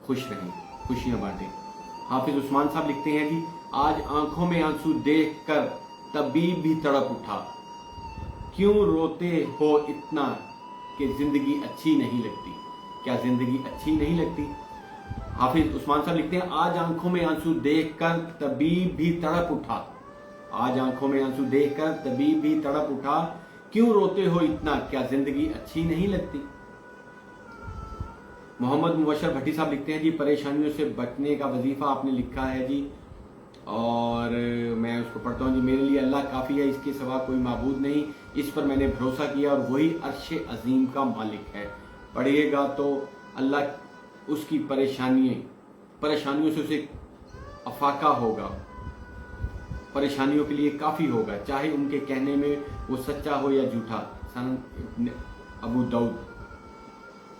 खुश रहें, खुशियाँ बांटें। हाफिज उस्मान साहब लिखते हैं जी, आज आंखों में आंसू देख कर तबीब भी तड़प उठा, क्यों रोते हो इतना कि जिंदगी अच्छी नहीं लगती। क्या जिंदगी अच्छी नहीं लगती? हाफिज उस्मान साहब लिखते हैं, आज आंखों में आंसू देखकर तबीब भी तड़प उठा, आज आंखों में आंसू देखकर तबीब भी तड़प उठा, क्यों रोते हो इतना, क्या जिंदगी अच्छी नहीं लगती। मोहम्मद मुबशर भट्टी साहब लिखते हैं जी, परेशानियों से बचने का वजीफा आपने लिखा है जी और मैं उसको पढ़ता हूँ जी। मेरे लिए अल्लाह काफ़ी है, इसके सिवा कोई माबूद नहीं, इस पर मैंने भरोसा किया और वही अर्श अजीम का मालिक है। पढ़िएगा तो अल्लाह उसकी परेशानियों से उसे अफाका होगा, परेशानियों के लिए काफ़ी होगा, चाहे उनके कहने में वो सच्चा हो या झूठा। सन अबू दाऊद।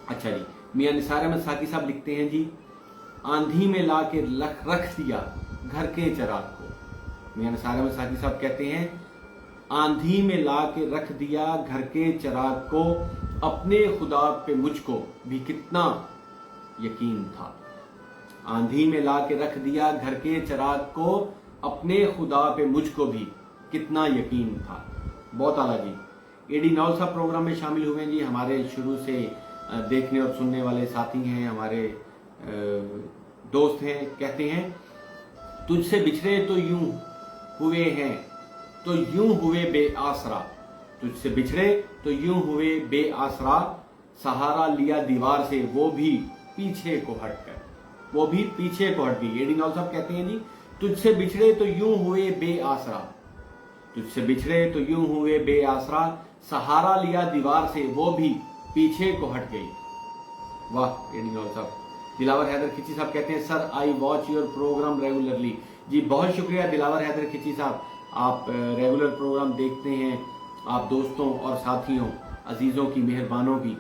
अच्छा जी, मियां निसार अहमद साकी साहब लिखते हैं जी, आंधी में ला के रख दिया घर के चिराग को। मियां निसार अहमद साकी साहब कहते हैं, आंधी में ला के रख दिया घर के चिराग को, अपने खुदा पे मुझको भी कितना यकीन था। आंधी में ला के रख दिया घर के चिराग को, अपने खुदा पे मुझको भी कितना यकीन था। बहुत आला जी। एडी नौल साहब प्रोग्राम में शामिल हुए जी, हमारे शुरू से देखने और सुनने वाले साथी हैं, हमारे दोस्त हैं। कहते हैं, तुझसे बिछड़े तो यूं हुए हैं, तो यूं हुए बेआसरा। तुझसे बिछड़े तो यूं हुए बेआसरा, सहारा लिया दीवार से वो भी पीछे को हटकर, वो भी पीछे को हट गई। एडी नौल साहब कहते हैं जी, तुझसे बिछड़े तो यूं हुए बेआसरा, तुझसे बिछड़े तो यूं हुए बेआसरा, सहारा लिया दीवार से वो भी पीछे को हट गई। वाह एडी नौल साहब। दिलावर हैदर खिची साहब कहते हैं, sir I watch your program regularly. जी बहुत शुक्रिया दिलावर हैदर खिची साहब, आप रेगुलर प्रोग्राम देखते हैं। आप दोस्तों और साथियों अजीजों की मेहरबानों की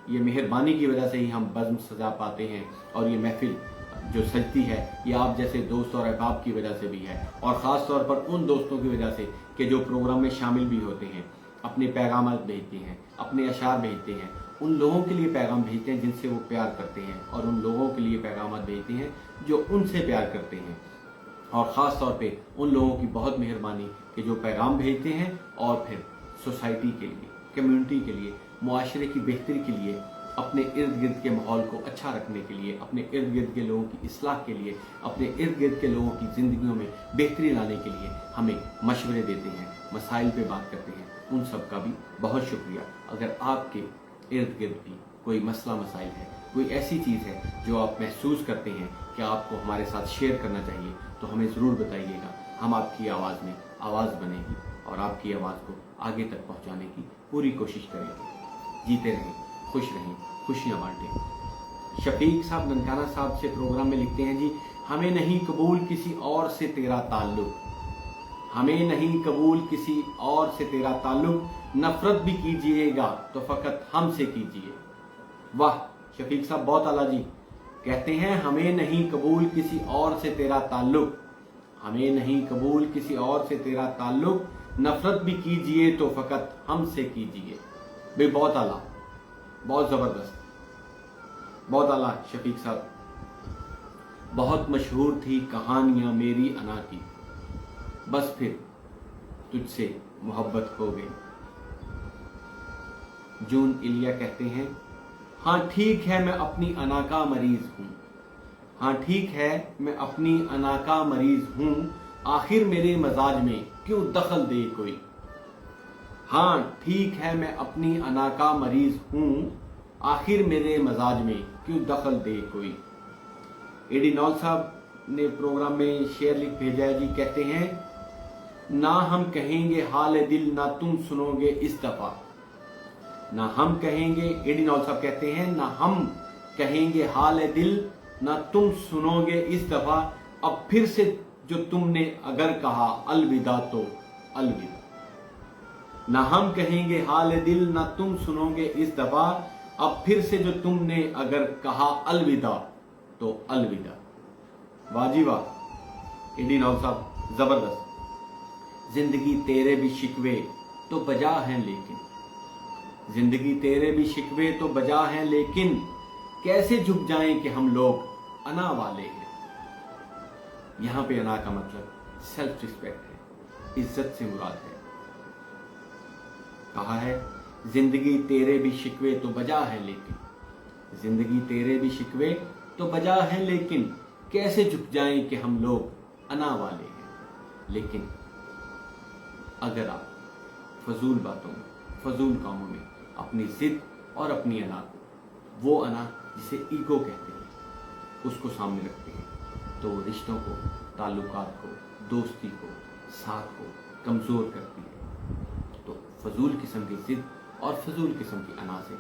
ये मेहरबानी की वजह से ही हम बज़्म सजा पाते हैं, और ये महफिल जो सजती है ये आप जैसे दोस्त और अहबाब की वजह से भी है, और ख़ास तौर पर उन दोस्तों की वजह से कि जो प्रोग्राम में शामिल भी होते हैं, अपने पैगाम भेजते हैं, अपने अशार भेजते हैं, उन लोगों के लिए पैगाम भेजते हैं जिनसे वो प्यार करते हैं, और उन लोगों के लिए पैगाम भेजते हैं जो उनसे प्यार करते हैं। और ख़ास तौर पे उन लोगों की बहुत मेहरबानी कि जो पैगाम भेजते हैं और फिर सोसाइटी के लिए, कम्युनिटी के लिए, मुआशरे की बेहतरी के लिए, अपने इर्द गिर्द के माहौल को अच्छा रखने के लिए, अपने इर्द गिर्द के लोगों की इस्लाह के लिए, अपने इर्द गिर्द के लोगों की ज़िंदगियों में बेहतरी लाने के लिए हमें मशवरे देते हैं, मसाइल पे बात करते हैं। उन सब का भी बहुत शुक्रिया। अगर आपके इर्द गिर्द भी कोई मसला मसाइल है, कोई ऐसी चीज़ है जो आप महसूस करते हैं कि आपको हमारे साथ शेयर करना चाहिए, तो हमें ज़रूर बताइएगा। हम आपकी आवाज़ में आवाज़ बनेगी और आपकी आवाज़ को आगे तक पहुंचाने की पूरी कोशिश करेंगे। जीते रहें, खुश रहें, खुशियाँ बांटें। शफीक साहब ननकाना साहब से प्रोग्राम में लिखते हैं जी, हमें नहीं कबूल किसी और से तेरा ताल्लुक, हमें नहीं कबूल किसी और से तेरा ताल्लुक, नफरत भी कीजिएगा तो फकत हमसे कीजिए। वाह शफीक साहब बहुत आला जी। कहते हैं, हमें नहीं कबूल किसी और से तेरा ताल्लुक, हमें नहीं कबूल किसी और से तेरा ताल्लुक, नफरत भी कीजिए तो फकत हमसे कीजिए। भाई बहुत आला, बहुत जबरदस्त, बहुत आला शफीक साहब। बहुत मशहूर थी कहानियां मेरी अना की, बस फिर तुझसे मोहब्बत हो गई। जून इलिया कहते हैं, हाँ ठीक है मैं अपनी अना का मरीज हूं, हाँ ठीक है मैं अपनी अना का मरीज हूं, आखिर मेरे मजाज में क्यों दखल दे कोई। हाँ ठीक है मैं अपनी अना का मरीज हूं, आखिर मेरे मजाज में क्यों दखल दे कोई। एडी नौल साहब ने प्रोग्राम में शेयर लिख भेजा है जी। कहते हैं, ना हम कहेंगे हाल दिल ना तुम सुनोगे इस दफा, ना हम कहेंगे, एडी नौल साहब कहते हैं, ना हम कहेंगे हाल दिल ना तुम सुनोगे इस दफा, अब फिर से जो तुमने अगर कहा अलविदा तो अलविदा। ना हम कहेंगे हाल दिल ना तुम सुनोगे इस दफा, अब फिर से जो तुमने अगर कहा अलविदा तो अलविदा। वाजी वाह एडी नौल साहब जबरदस्त। जिंदगी तेरे भी शिकवे तो बजा हैं लेकिन, जिंदगी तेरे भी शिकवे तो बजा हैं लेकिन, कैसे झुक जाएं कि हम लोग अना वाले हैं। यहां पे अना का मतलब सेल्फ रिस्पेक्ट है, इज्जत से मुराद है। कहा है, जिंदगी तेरे भी शिकवे तो बजा है लेकिन, जिंदगी तेरे भी शिकवे तो बजा है लेकिन, कैसे झुक जाएं कि हम लोग अना वाले हैं। लेकिन अगर आप फजूल बातों में, फजूल कामों में अपनी जिद और अपनी अना को, वो अना जिसे ईगो कहते हैं, उसको सामने रखते हैं, तो वो रिश्तों को, ताल्लुकात को, दोस्ती को, साथ को कमज़ोर करती है। तो फजूल किस्म की जिद और फजूल किस्म की अना से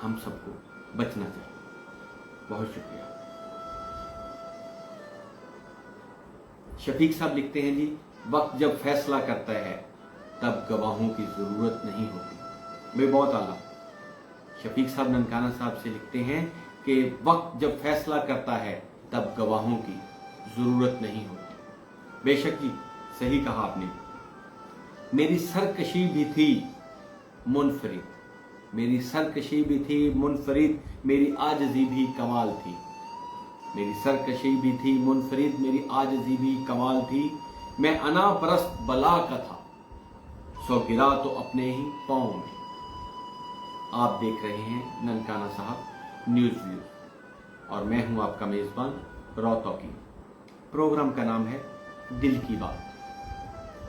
हम सबको बचना चाहिए। बहुत शुक्रिया। शफीक साहब लिखते हैं जी, वक्त जब फैसला करता है तब गवाहों की जरूरत नहीं होती। वे बहुत आला। शफीक साहब ननकाना साहब से लिखते हैं, कि वक्त जब फैसला करता है तब गवाहों की जरूरत नहीं होती। बेशक जी, सही कहा आपने। मेरी सरकशी भी थी मुनफरिद, मेरी सरकशी भी थी मुनफरिद, मेरी आजजी भी कमाल थी। मेरी सरकशी भी थी मुनफरिद, मेरी आजजी भी कमाल थी। मैं अना परस्त बला का था, सो गिरा तो अपने ही पाँव में। आप देख रहे हैं ननकाना साहब न्यूज व्यू और मैं हूं आपका मेजबान रौतौकी। प्रोग्राम का नाम है दिल की बात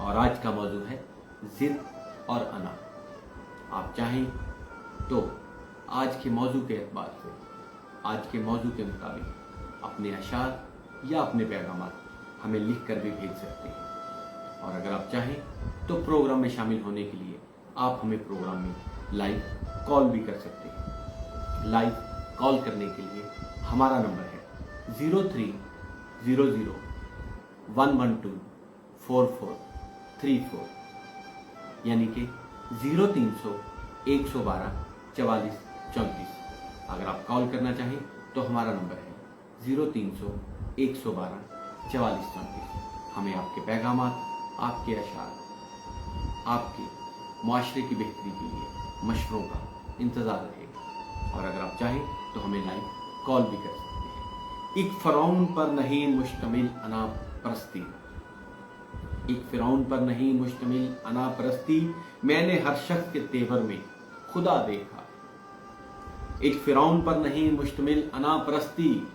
और आज का मौजू है जिद और अना। आप चाहें तो आज के मौजू के एतबार से, आज के मौजू के मुताबिक अपने अशार या अपने पैगामात हमें लिख कर भी भेज सकते हैं। और अगर आप चाहें तो प्रोग्राम में शामिल होने के लिए आप हमें प्रोग्राम में लाइव कॉल भी कर सकते हैं। लाइव कॉल करने के लिए हमारा नंबर है 0300112444 यानी कि 0300 112 44 34। अगर आप कॉल करना चाहें तो हमारा नंबर है 0300 112 44 34। हमें आपके पैगामात, आपके अशार, आपके मुआशरे की बेहतरी के लिए मशवरों का इंतज़ार रहेगा। और अगर आप चाहें तो हमें लाइव कॉल भी कर सकते हैं। एक फ़िरौन पर नहीं मुश्तमिल अना परस्ती, एक फ़िरौन पर नहीं मुश्तमिल अना परस्ती, मैंने हर शख्स के तेवर में खुदा देखा। एक फ़िरौन पर नहीं मुश्तमिल अना परस्ती,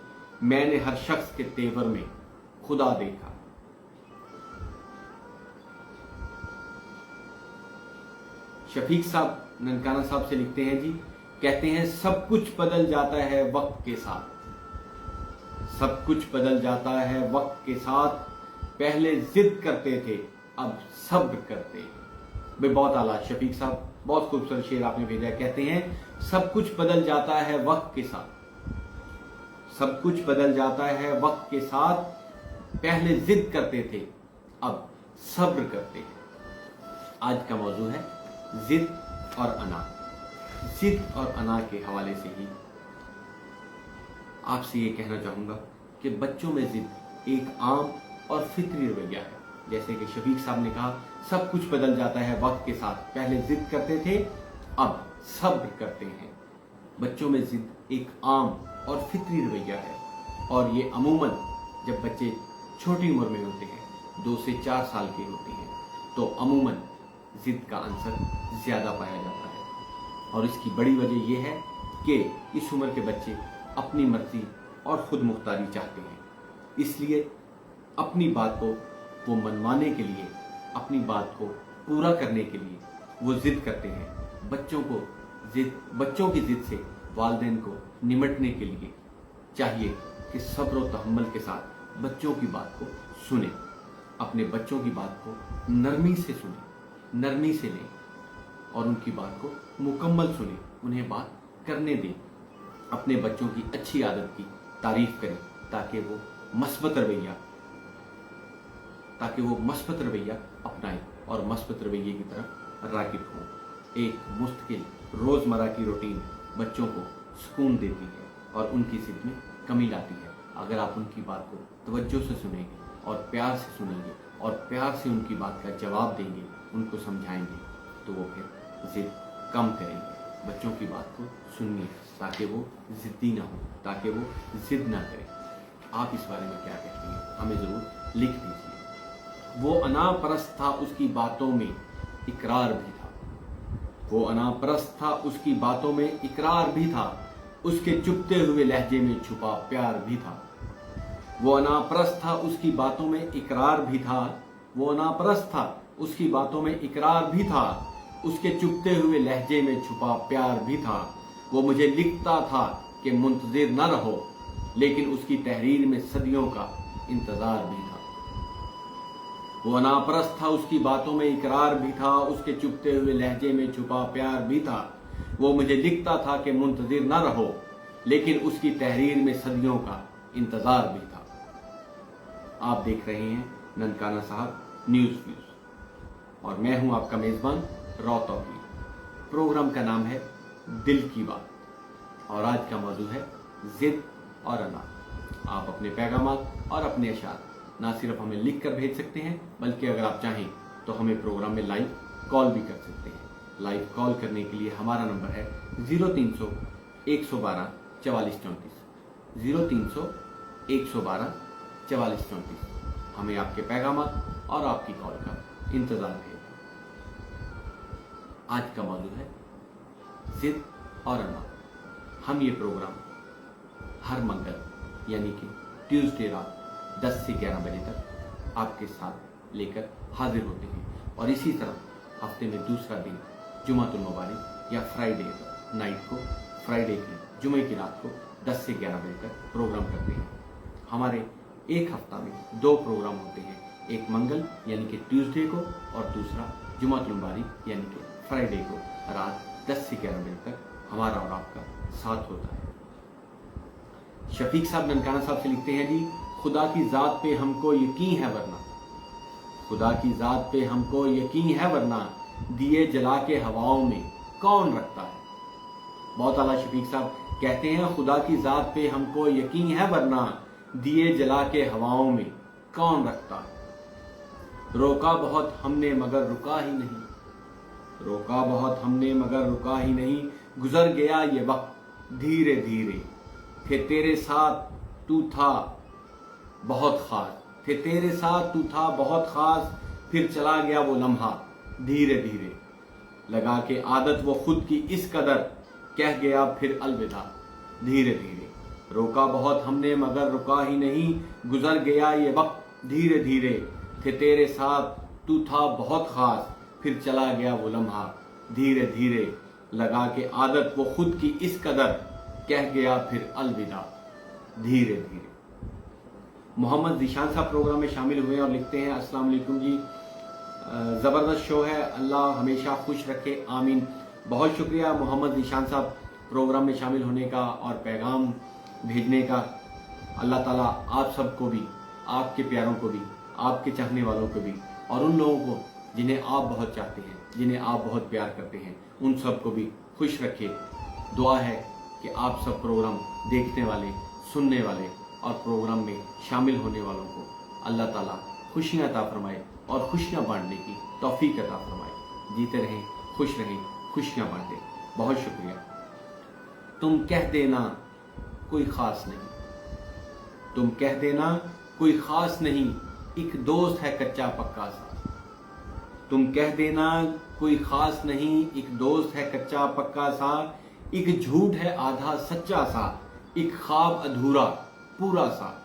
मैंने हर शख्स के तेवर में खुदा देखा। शफीक साहब ननकाना साहब से लिखते हैं जी, कहते हैं सब कुछ बदल जाता है वक्त के साथ, सब कुछ बदल जाता है वक्त के साथ, पहले जिद करते थे अब सब्र करते हैं। भाई बहुत आला शफीक साहब, बहुत खूबसूरत शेर आपने भेजा। कहते हैं सब कुछ बदल जाता है वक्त के साथ, सब कुछ बदल जाता है वक्त के साथ, पहले जिद करते थे अब सब्र करते हैं। आज का मौजू है जिद और अना। जिद और अना के हवाले से ही आपसे ये कहना चाहूंगा कि बच्चों में जिद एक आम और फितरी रवैया है। जैसे कि शफीक साहब ने कहा सब कुछ बदल जाता है वक्त के साथ, पहले जिद करते थे अब सब्र करते हैं। बच्चों में जिद एक आम और फितरी रवैया है और ये अमूमन जब बच्चे छोटी उम्र में होते हैं, 2 से 4 साल के होते हैं, तो अमूमन जिद का अंसर ज्यादा पाया जाता है। और इसकी बड़ी वजह यह है कि इस उम्र के बच्चे अपनी मर्जी और खुद मुख्तारी चाहते हैं, इसलिए अपनी बात को वो मनवाने के लिए, अपनी बात को पूरा करने के लिए वो जिद करते हैं। बच्चों की जिद से वालिदैन को निमटने के लिए चाहिए कि सब्र और तहम्मुल के साथ बच्चों की बात को सुने, अपने बच्चों की बात को नरमी से सुने, नरमी से लें और उनकी बात को मुकम्मल सुने, उन्हें बात करने दें। अपने बच्चों की अच्छी आदत की तारीफ करें ताकि वो मस्बत रवैया अपनाएं और मस्बत रवैये की तरफ राग़िब हों। एक मुस्तकिल रोज़मर्रा की रूटीन बच्चों को सुकून देती है और उनकी जिद में कमी लाती है। अगर आप उनकी बात को तवज्जो से सुनेंगे और प्यार से सुनेंगे और प्यार से उनकी बात का जवाब देंगे, उनको समझाएंगे, तो वो फिर जिद कम करेंगे। बच्चों की बात को सुनिए ताकि वो जिद्दी ना हो, ताकि वो जिद ना करें। आप इस बारे में क्या कहते हैं, हमें ज़रूर लिख दीजिए। वो अनापरस्त था उसकी बातों में इकरार भी था, वो अनापरस्त था उसकी बातों में इकरार भी था, उसके चुपते हुए लहजे में छुपा प्यार भी था। वो अनापरस्त था उसकी बातों में इकरार भी था, वो अनापरस्त था उसकी बातों में इकरार भी था, उसके चुपते हुए लहजे में छुपा प्यार भी था। वो मुझे लिखता था कि मुंतजिर न रहो, लेकिन उसकी तहरीर में सदियों का इंतजार भी था। वो अनापरस्त था उसकी बातों में इकरार भी था, उसके चुपते हुए लहजे में छुपा प्यार भी था। वो मुझे लिखता था कि मुंतजिर न रहो, लेकिन उसकी तहरीर में सदियों का इंतजार भी था। आप देख रहे हैं ननकाना साहब न्यूज व्यूज और मैं हूं आपका मेजबान रौतौकी। प्रोग्राम का नाम है दिल की बात और आज का मौजू है जिद और अना। आप अपने पैगामात और अपने अशार ना सिर्फ हमें लिख कर भेज सकते हैं, बल्कि अगर आप चाहें तो हमें प्रोग्राम में लाइव कॉल भी कर सकते हैं। लाइव कॉल करने के लिए हमारा नंबर है 0300 112 44 34, 0300 112 44 34। हमें आपके पैगामात और आपकी कॉल का इंतजार है। आज का मौजूद है जिद और अना। हम ये प्रोग्राम हर मंगल यानी कि ट्यूसडे रात 10 से 11 बजे तक आपके साथ लेकर हाजिर होते हैं, और इसी तरह हफ्ते में दूसरा दिन जुमातुल मुबारक या फ्राइडे नाइट को, फ्राइडे की जुमे की रात को 10 से 11 बजे तक प्रोग्राम करते हैं। हमारे एक हफ्ता में 2 प्रोग्राम होते हैं, एक मंगल यानी कि ट्यूसडे को और दूसरा जुमातुल मुबारक यानी कि फ्राइडे को रात 10 से 11 बजे तक हमारा और आपका साथ होता है। शफीक साहब ननकाना साहब से लिखते हैं जी, खुदा की ज़ात पे हमको यकीन है वरना, खुदा की ज़ात पे हमको यकीन है वरना दिए जला के हवाओं में कौन रखता है। बहुत आला शफीक साहब कहते हैं, खुदा की ज़ात पे हमको यकीन है वरना दिए जला के हवाओं में कौन रखता है। रोका बहुत हमने मगर रुका ही नहीं, रोका बहुत हमने मगर रुका ही नहीं, गुजर गया ये वक्त धीरे धीरे, थे तेरे साथ तू था बहुत खास, थे तेरे साथ तू था बहुत खास, फिर चला गया वो लम्हा धीरे धीरे, लगा के आदत वो खुद की इस कदर, कह गया फिर अलविदा धीरे धीरे। रोका बहुत हमने मगर रुका ही नहीं, गुजर गया ये वक्त धीरे धीरे, थे तेरे साथ तू था बहुत खास, फिर चला गया वो लम्हा धीरे धीरे, लगा के आदत वो खुद की इस कदर, कह गया फिर अलविदा धीरे धीरे। मोहम्मद जिशान साहब प्रोग्राम में शामिल हुए और लिखते हैं, अस्सलाम वालेकुम जी, ज़बरदस्त शो है, अल्लाह हमेशा खुश रखे, आमीन। बहुत शुक्रिया मोहम्मद जिशान साहब प्रोग्राम में शामिल होने का और पैगाम भेजने का। अल्लाह ताला आप सबको भी, आपके प्यारों को भी, आपके चाहने वालों को भी, और उन लोगों को जिन्हें आप बहुत चाहते हैं, जिन्हें आप बहुत प्यार करते हैं, उन सबको भी खुश रखे। दुआ है कि आप सब प्रोग्राम देखने वाले, सुनने वाले और प्रोग्राम में शामिल होने वालों को अल्लाह ताला खुशियाँ अता फरमाए और खुशियाँ बांटने की तौफीक अता फरमाए। जीते रहें, खुश रहें, खुशियाँ बांटें। बहुत शुक्रिया। तुम कह देना कोई ख़ास नहीं, तुम कह देना कोई ख़ास नहीं, एक दोस्त है कच्चा पक्का सा, तुम कह देना कोई ख़ास नहीं, एक दोस्त है कच्चा पक्का सा, एक झूठ है आधा सच्चा सा, एक ख्वाब अधूरा पूरा सा।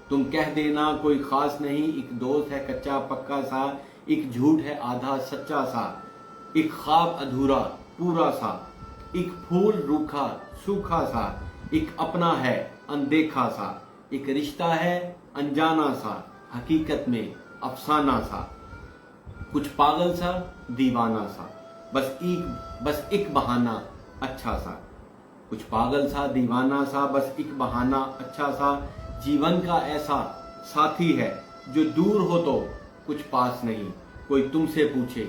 तुम कह देना कोई ख़ास नहीं, एक दोस्त है कच्चा पक्का सा, एक झूठ है आधा सच्चा सा, एक ख्वाब अधूरा पूरा सा, एक फूल रूखा सूखा सा, एक अपना है अनदेखा सा, एक रिश्ता है अनजाना सा, हकीकत में अफसाना सा, कुछ पागल सा दीवाना सा, बस एक बहाना अच्छा सा, कुछ पागल सा दीवाना सा, बस एक बहाना अच्छा सा। जीवन का ऐसा साथी है जो दूर हो तो कुछ पास नहीं, कोई तुमसे पूछे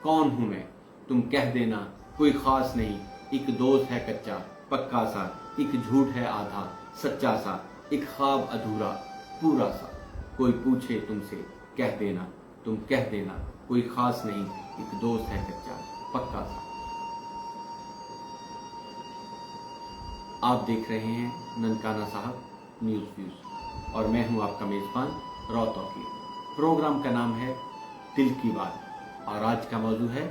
कौन हूं मैं, तुम कह देना कोई खास नहीं, एक दोस्त है कच्चा पक्का सा, एक झूठ है आधा सच्चा सा, एक ख्वाब अधूरा पूरा सा। कोई पूछे तुमसे कह देना, तुम कह देना कोई खास नहीं, एक दोस्त है कच्चा पक्का सा। आप देख रहे हैं ननकाना साहब न्यूज़ व्यूज़ और मैं हूं आपका मेज़बान रॉ तौकीर। प्रोग्राम का नाम है दिल की बात और आज का मौजू है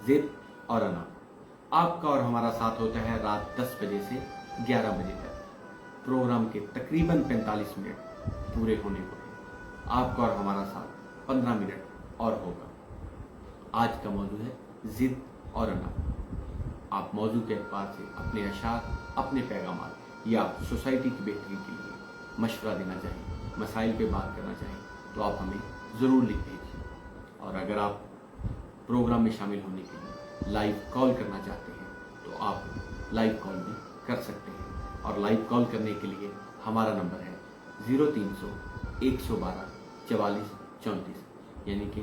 जिद और अना। आपका और हमारा साथ होता है रात 10 बजे से 11 बजे तक। प्रोग्राम के तकरीबन 45 मिनट पूरे होने को हैं। आपका और हमारा साथ 15 मिनट और होगा। आज का मौजू है जिद और अना। आप मौजू के एतबार से अपने अशार, अपने पैगामात या सोसाइटी की बेहतरी के लिए मशवरा देना चाहें, मसाइल पे बात करना चाहें तो आप हमें ज़रूर लिख दीजिए। और अगर आप प्रोग्राम में शामिल होने के लिए लाइव कॉल करना चाहते हैं तो आप लाइव कॉल भी कर सकते हैं। और लाइव कॉल करने के लिए हमारा नंबर है 0300 112 44 34, यानी कि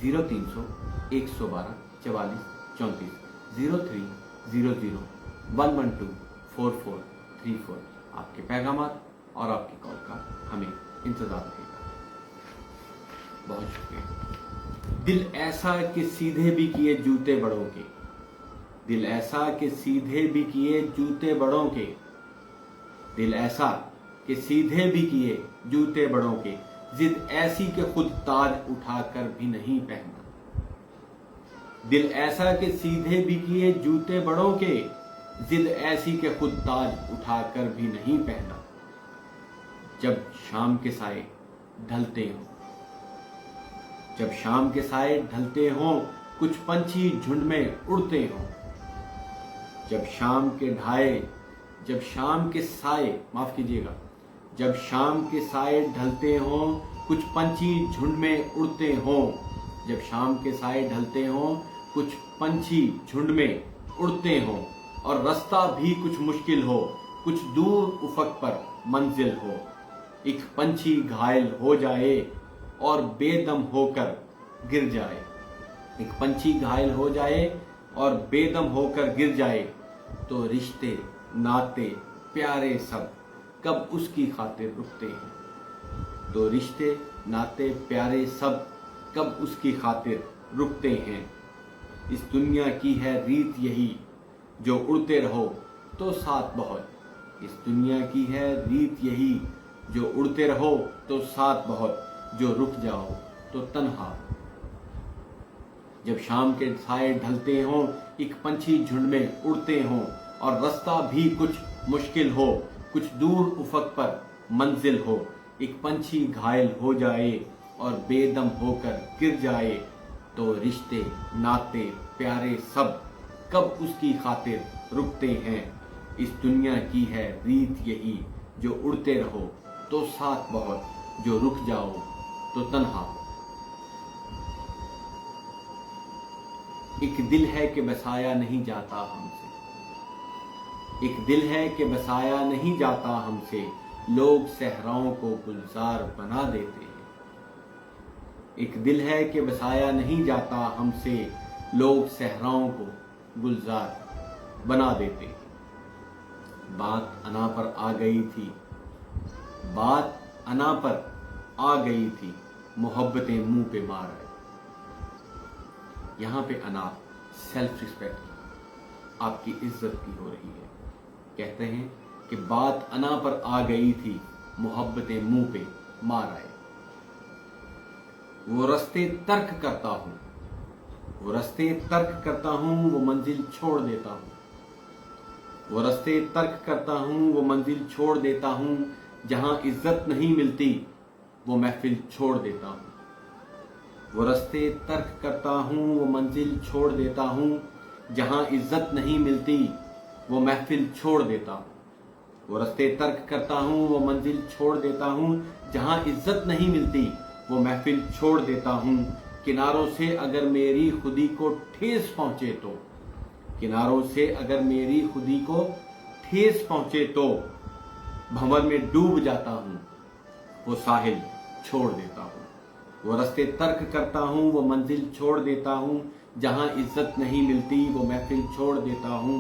0300 112 44 34, 0300 112 44 34। आपके पैगामात और आपकी कॉल का हमें इंतजार रहेगा। बहुत शुक्रिया। दिल ऐसा कि सीधे भी किए जूते बड़ों के, दिल ऐसा कि सीधे भी किए जूते बड़ों के, दिल ऐसा कि सीधे भी किए जूते बड़ों के, जिद ऐसी कि खुद ताज उठाकर भी नहीं पहना। दिल ऐसा कि सीधे भी किए जूते बड़ों के, जिद ऐसी कि खुद ताज उठाकर भी नहीं पहना। जब शाम के साए ढलते हों, जब शाम के साए ढलते हों, कुछ पंछी झुंड में उड़ते हों। जब शाम के साए माफ कीजिएगा, जब शाम के साए ढलते हों, कुछ पंछी झुंड में उड़ते हों। जब शाम के साए ढलते हों, कुछ पंछी झुंड में उड़ते हों, और रास्ता भी कुछ मुश्किल हो, कुछ दूर उफक पर मंजिल हो। एक पंछी घायल हो जाए और बेदम होकर गिर जाए, एक पंछी घायल हो जाए और बेदम होकर गिर जाए, तो रिश्ते नाते प्यारे सब कब उसकी खातिर रुकते हैं। तो रिश्ते नाते प्यारे सब कब उसकी खातिर रुकते हैं। इस दुनिया की है रीत यही, जो उड़ते रहो तो साथ बहुत। इस दुनिया की है रीत यही, जो उड़ते रहो तो साथ बहुत, जो रुक जाओ तो तन्हा। जब शाम के साए ढलते हों, एक पंछी झुंड में उड़ते हों, और रास्ता भी कुछ मुश्किल हो, कुछ दूर उफक पर मंजिल हो। एक पंछी घायल हो जाए और बेदम होकर गिर जाए, तो रिश्ते नाते प्यारे सब कब उसकी खातिर रुकते हैं। इस दुनिया की है रीत यही, जो उड़ते रहो तो साथ बहुत, जो रुक जाओ तो तन्हा। एक दिल है कि बसाया नहीं जाता हमसे, एक दिल है कि बसाया नहीं जाता हमसे, लोग सहराओं को गुलजार बना देते हैं। एक दिल है कि बसाया नहीं जाता हमसे, लोग सहराओं को गुलजार बना देते हैं। बात अना पर आ गई थी, बात अना पर आ गई थी, मोहब्बतें मुंह पे मार आए। यहाँ पे अना सेल्फ रिस्पेक्ट, आपकी इज्जत की हो रही है। कहते हैं कि बात अना पर आ गई थी, मोहब्बतें मुंह पे मार आए। वो रास्ते तर्क करता हूँ, वो रास्ते तर्क करता हूँ, वो मंजिल छोड़ देता हूँ। वो रास्ते तर्क करता हूँ, वो मंजिल छोड़ देता हूँ, जहाँ इज्जत नहीं मिलती वो महफिल छोड़ देता हूँ। वो रास्ते तर्क करता हूँ, वो मंजिल छोड़ देता हूँ, जहाँ इज्जत नहीं मिलती वो महफिल छोड़ देता हूँ। वो रास्ते तर्क करता हूँ, वो मंजिल छोड़ देता हूँ, जहाँ इज्जत नहीं मिलती वो महफिल छोड़ देता हूँ। किनारों से अगर मेरी खुदी को ठेस पहुँचे तो, किनारों से अगर मेरी खुदी को ठेस पहुँचे तो, भंवर में डूब जाता हूँ, वो साहिल छोड़ देता हूँ। वो रास्ते तर्क करता हूँ, वो मंजिल छोड़ देता हूँ, जहाँ इज्जत नहीं मिलती वो महफिल छोड़ देता हूँ।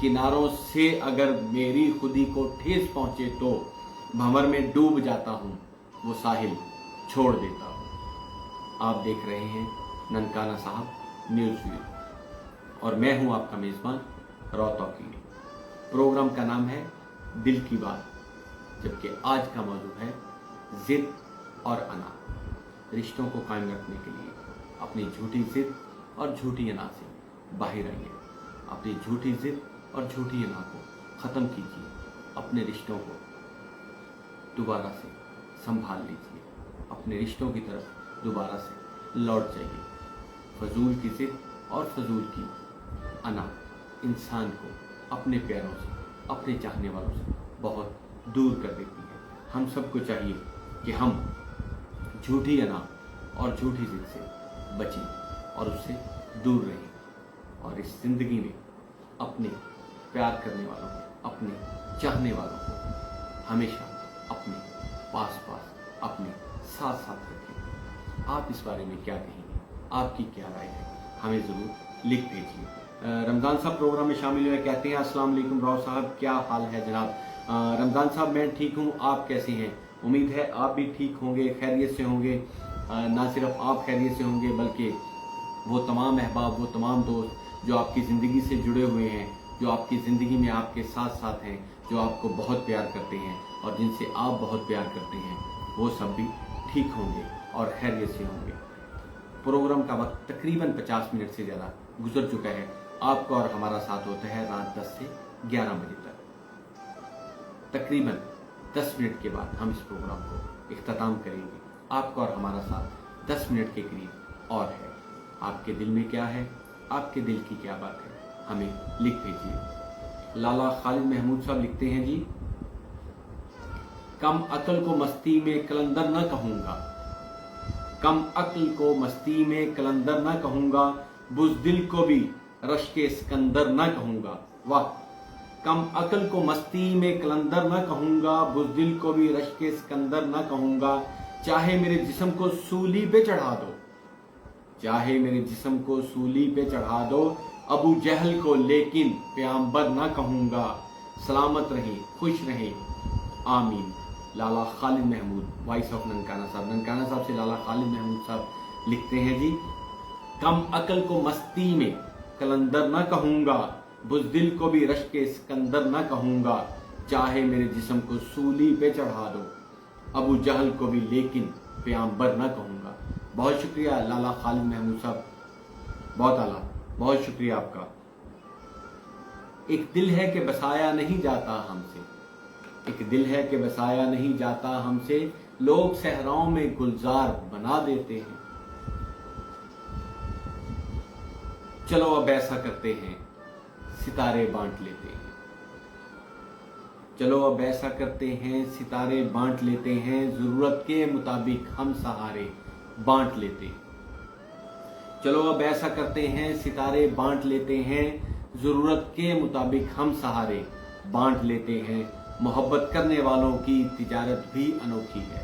किनारों से अगर मेरी खुदी को ठेस पहुँचे तो, भंवर में डूब जाता हूँ, वो साहिल छोड़ देता हूँ। आप देख रहे हैं ननकाना साहब न्यूज़ व्यू, और मैं हूँ आपका मेज़बान रौतौकीर। प्रोग्राम का नाम है दिल की बात, जबकि आज का मौजूद है जिद और अना। रिश्तों को कायम रखने के लिए अपनी झूठी जिद और झूठी अना से बाहर आइए। अपनी झूठी जिद और झूठी अना को ख़त्म कीजिए। अपने रिश्तों को दोबारा से संभाल लीजिए। अपने रिश्तों की तरफ दोबारा से लौट जाइए। फजूल की जिद और फजूल की अना इंसान को अपने प्यारों से, अपने चाहने वालों से बहुत दूर कर देती है। हम सबको चाहिए कि हम झूठी अना और झूठी जिद से बचें और उससे दूर रहें, और इस ज़िंदगी में अपने प्यार करने वालों को, अपने चाहने वालों को हमेशा अपने पास अपने साथ साथ रखें। आप इस बारे में क्या कहेंगे? आपकी क्या राय है? हमें ज़रूर लिख भेजिए। रमज़ान साहब प्रोग्राम में शामिल हुए, कहते हैं अस्सलाम वालेकुम राव साहब, क्या हाल है जनाब? रमज़ान साहब मैं ठीक हूँ, आप कैसे हैं? उम्मीद है आप भी ठीक होंगे, खैरियत से होंगे। ना सिर्फ आप खैरियत से होंगे बल्कि वो तमाम अहबाब, वो तमाम दोस्त जो आपकी ज़िंदगी से जुड़े हुए हैं, जो आपकी ज़िंदगी में आपके साथ साथ हैं, जो आपको बहुत प्यार करते हैं और जिनसे आप बहुत प्यार करते हैं, वो सब भी ठीक होंगे और खैरियत से होंगे। प्रोग्राम का वक्त तकरीबन 50 मिनट से ज़्यादा गुजर चुका है। आपका और हमारा साथ होता है रात 10 से 11 बजे तक। तकरीबन 10 मिनट के बाद हम इस प्रोग्राम को इख्तिताम करेंगे। आपका और हमारा साथ 10 मिनट के करीब और है। आपके दिल में क्या है, आपके दिल की क्या बात है, हमें लिख भेजिए। लाला खालिद महमूद साहब लिखते हैं जी, कम अक्ल को मस्ती में कलंदर न कहूँगा, कम अक्ल को मस्ती में कलंदर न कहूँगा, बुज़दिल को भी रश्के सिकंदर न कहूँगा। वाह! कम अक्ल को मस्ती में कलंदर न कहूँगा, बुज़दिल को भी रश्के सिकंदर न कहूँगा। चाहे मेरे जिस्म को सूली पे चढ़ा दो, चाहे मेरे जिस्म को सूली पे चढ़ा दो, अबू जहल को लेकिन प्याम्बर न कहूँगा। सलामत रहें, खुश रहें, आमीन। लाला खालिद महमूद, वॉइस ऑफ ननकाना साहब। ननकाना साहब से लाला खालिद महमूद साहब लिखते हैं जी, कम अक्ल को मस्ती में कलंदर न कहूँगा, बुज़दिल को भी रश्के सिकंदर न कहूँगा। चाहे मेरे जिस्म को सूली पे चढ़ा दो, अबू जहल को भी लेकिन प्याम्बर न कहूँगा। बहुत शुक्रिया लाला खालिद महमूद साहब, बहुत आला, बहुत शुक्रिया आपका। एक दिल है कि बसाया नहीं जाता हमसे, एक दिल है कि बसाया नहीं जाता हमसे, लोग सहराओं में गुलजार बना देते हैं। चलो अब ऐसा करते हैं, सितारे बांट लेते हैं। चलो अब ऐसा करते हैं, सितारे बांट लेते हैं, जरूरत के मुताबिक हम सहारे बांट लेते हैं। चलो अब ऐसा करते हैं, सितारे बांट लेते हैं, जरूरत के मुताबिक हम सहारे बांट लेते हैं। मोहब्बत करने वालों की तिजारत भी अनोखी है।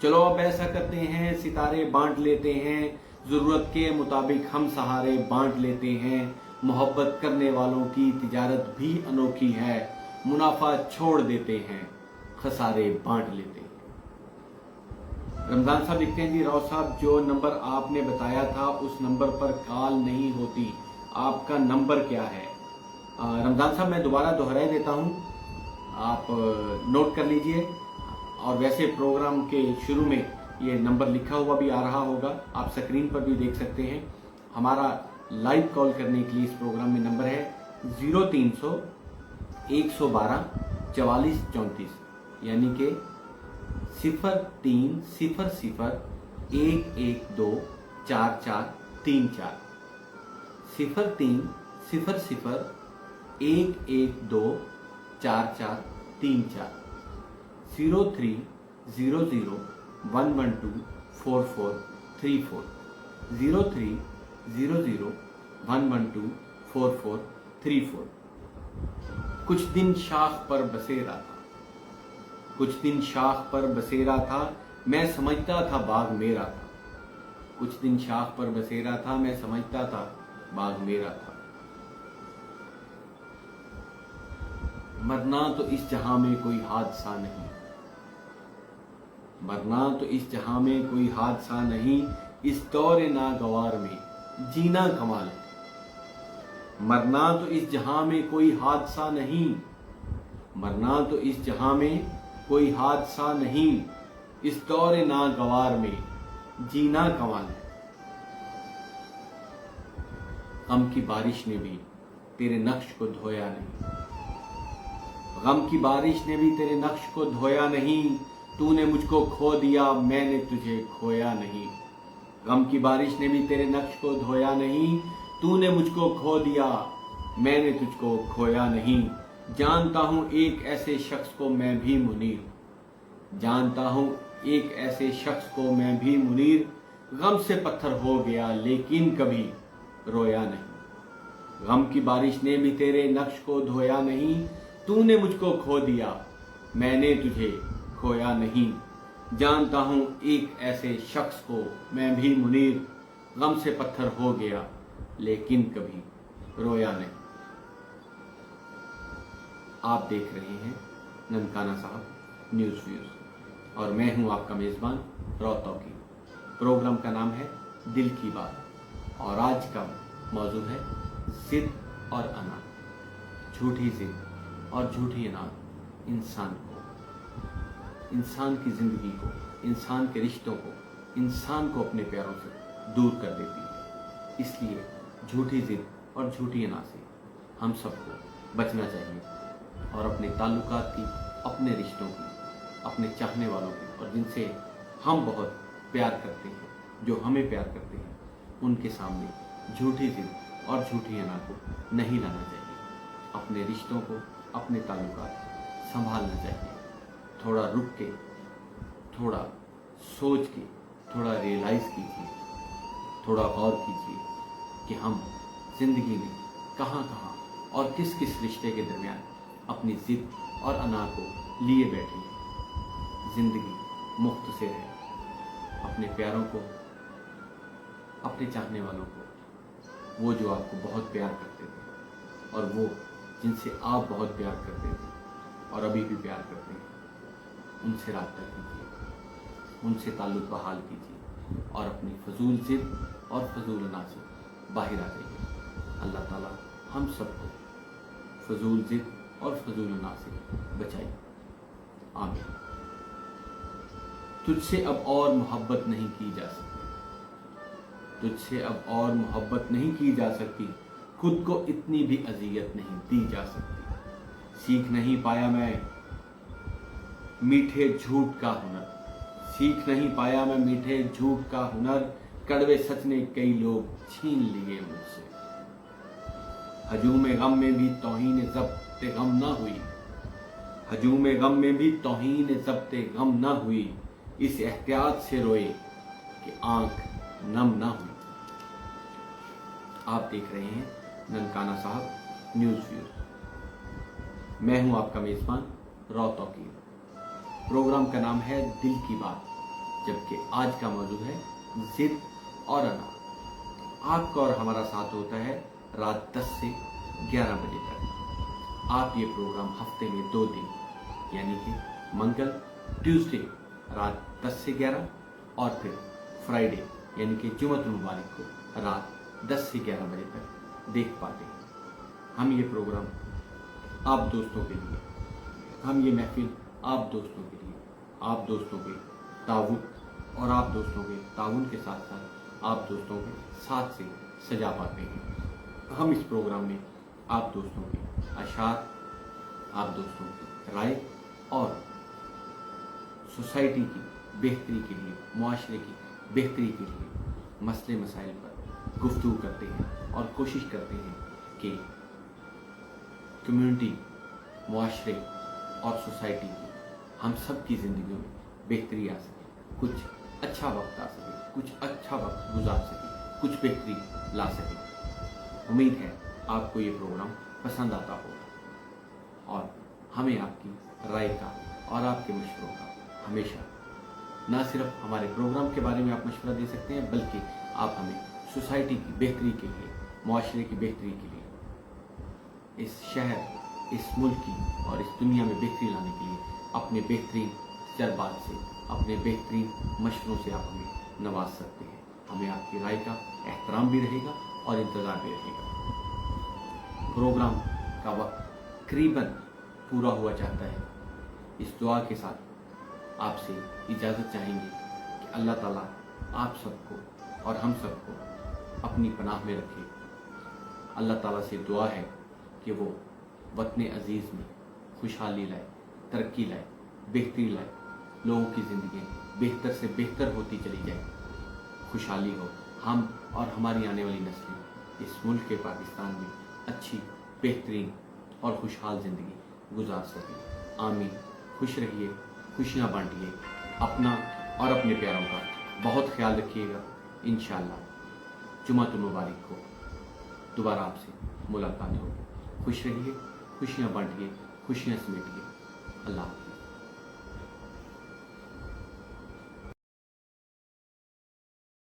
चलो अब ऐसा करते हैं, सितारे बांट लेते हैं, जरूरत के मुताबिक हम सहारे बांट लेते हैं। मोहब्बत करने वालों की तिजारत भी अनोखी है। मुनाफा छोड़ देते हैं, खसारे बांट लेते हैं। रमजान साहब लिखते हैं जी, राव साहब जो नंबर आपने बताया था उस नंबर पर कॉल नहीं होती, आपका नंबर क्या है? रमजान साहब मैं दोबारा दोहराई देता हूँ, आप नोट कर लीजिए। और वैसे प्रोग्राम के शुरू में ये नंबर लिखा हुआ भी आ रहा होगा, आप स्क्रीन पर भी देख सकते हैं। हमारा लाइव कॉल करने के लिए इस प्रोग्राम में नंबर है 0300 112 44 34, यानी कि 0300 112 4434, 0300 112 4434, 0300 112 4434, 0300 112 4434। कुछ दिन शाख पर बसेरा था, कुछ दिन शाख पर बसेरा था, मैं समझता था बाग मेरा था। कुछ दिन शाख पर बसेरा था, मैं समझता था बाग मेरा था। मरना तो इस जहां में कोई हादसा नहीं, मरना तो इस जहां में कोई हादसा नहीं, इस दौर नागवार में जीना कमाल है। मरना तो इस जहां में कोई हादसा नहीं, मरना तो इस जहां में कोई हादसा नहीं, इस दौर नागवार में जीना कमाल है। गम की बारिश ने भी तेरे नक्श को धोया नहीं, गम की बारिश ने भी तेरे नक्श को धोया नहीं, तूने मुझको खो दिया मैंने तुझे खोया नहीं। गम की बारिश ने भी तेरे नक्श को धोया नहीं, तूने मुझको खो दिया मैंने तुझको खोया नहीं। जानता हूँ एक ऐसे शख्स को मैं भी मुनीर, जानता हूँ एक ऐसे शख्स को मैं भी मुनीर, गम से पत्थर हो गया लेकिन कभी रोया नहीं। गम की बारिश ने भी तेरे नक्श को धोया नहीं, तूने मुझको खो दिया मैंने तुझे खोया नहीं। जानता हूँ एक ऐसे शख्स को मैं भी मुनीर, गम से पत्थर हो गया लेकिन कभी रोया नहीं। आप देख रहे हैं ननकाना साहब न्यूज़ व्यूज़ और मैं हूं आपका मेज़बान रौतौकी। प्रोग्राम का नाम है दिल की बात और आज का मौजू है जिद और अनाद। झूठी जिद और झूठी अनाद इंसान की ज़िंदगी को, इंसान के रिश्तों को, इंसान को अपने प्यारों से दूर कर देती है। इसलिए झूठी जिद और झूठी अनाद से हम सबको बचना चाहिए और अपने ताल्लुकात की, अपने रिश्तों की, अपने चाहने वालों की और जिनसे हम बहुत प्यार करते हैं, जो हमें प्यार करते हैं, उनके सामने झूठी जिद और झूठी अनाद को नहीं लाना चाहिए। अपने रिश्तों को, अपने ताल्लुकात संभालना चाहिए। थोड़ा रुक के, थोड़ा सोच के, थोड़ा रियलाइज़ कीजिए, थोड़ा गौर कीजिए कि हम जिंदगी में कहाँ कहाँ और किस किस रिश्ते के दरमियान अपनी जिद और अना को लिए बैठे हैं। जिंदगी मुख्तसर है। अपने प्यारों को, अपने चाहने वालों को, वो जो आपको बहुत प्यार करते थे और वो जिनसे आप बहुत प्यार करते थे और अभी भी प्यार करते हैं, उनसे राब्ता कीजिए, उनसे ताल्लुक़ बहाल कीजिए और अपनी फजूल जिद और फजूल अना से बाहर आ जाइए। अल्लाह ताला हम सबको फजूल जिद और फजूल अना से बचाइए। आमीन। तुझसे अब और मोहब्बत नहीं की जा सकती, तुझसे अब और मोहब्बत नहीं की जा सकती, खुद को इतनी भी अजियत नहीं दी जा सकती। सीख नहीं पाया मैं मीठे झूठ का हुनर, सीख नहीं पाया मैं मीठे झूठ का हुनर, कड़वे सच ने कई लोग छीन लिए मुझसे। हजूम गम में भी तौहीन ज़ब्त गम ना हुई, हजूम गम में भी तौहीन ज़ब्त गम ना हुई, इस एहतियात से रोए कि आंख नम ना हुई। आप देख रहे हैं ननकाना साहब न्यूज़ व्यूज़। मैं हूं आपका मेज़बान रौतौकी। प्रोग्राम का नाम है दिल की बात, जबकि आज का मौजू है जिद और अनाद। आपका और हमारा साथ होता है रात 10 से 11 बजे तक। आप ये प्रोग्राम हफ्ते में 2 दिन यानी कि मंगल ट्यूसडे रात 10 से 11 और फिर फ्राइडे यानी कि जुमअतुल मुबारक को रात 10 से 11 बजे तक देख पाते हैं। हम ये प्रोग्राम आप दोस्तों के लिए, हम ये महफिल आप दोस्तों के लिए, आप दोस्तों के ताउन और आप दोस्तों के ताउन के साथ साथ आप दोस्तों के साथ से सजा पाते हैं। हम इस प्रोग्राम में आप दोस्तों के अशार, आप दोस्तों की राय और सोसाइटी की बेहतरी के लिए, मुआशरे की बेहतरी के लिए मसले मसाइल पर गुफ्तगू करते हैं और कोशिश करते हैं कि कम्युनिटी, मुआशरे और सोसाइटी की, हम सब की ज़िंदगियों में बेहतरी आ सके, कुछ अच्छा वक्त आ सके, कुछ अच्छा वक्त गुजार सके, कुछ बेहतरी ला सके। उम्मीद है आपको ये प्रोग्राम पसंद आता होगा और हमें आपकी राय का और आपके मशवरों का हमेशा, ना सिर्फ हमारे प्रोग्राम के बारे में आप मशवरा दे सकते हैं, बल्कि आप हमें सोसाइटी की बेहतरी के लिए, मुआशरे की बेहतरी के लिए, इस शहर, इस मुल्क की और इस दुनिया में बेहतरी लाने के लिए अपने बेहतरीन तजर्बात से, अपने बेहतरीन मशवरों से आप हमें नवाज सकते हैं। हमें आपकी राय का एहतराम भी रहेगा और इंतज़ार भी रहेगा। प्रोग्राम का वक्त करीबन पूरा हुआ चाहता है। इस दुआ के साथ आपसे इजाज़त चाहेंगे कि अल्लाह ताला आप सबको और हम सबको अपनी पनाह में रखे। अल्लाह ताला से दुआ है कि वो वतन अजीज़ में खुशहाली लाए, तरक्की लाए, बेहतरी लाए, लोगों की ज़िंदगी बेहतर से बेहतर होती चली जाए, खुशहाली हो, हम और हमारी आने वाली नस्लें इस मुल्क के पाकिस्तान में अच्छी, बेहतरीन और खुशहाल ज़िंदगी गुजार सकें। आमीन। खुश रहिए, खुशियाँ बांटिए, अपना और अपने प्यारों का बहुत ख्याल रखिएगा। इंशाअल्लाह जुम्मतुल मुबारक को दोबारा आपसे मुलाकात होगी। खुश रहिए, खुशियाँ बांटिए, खुशियाँ समेटिए। अल्लाह।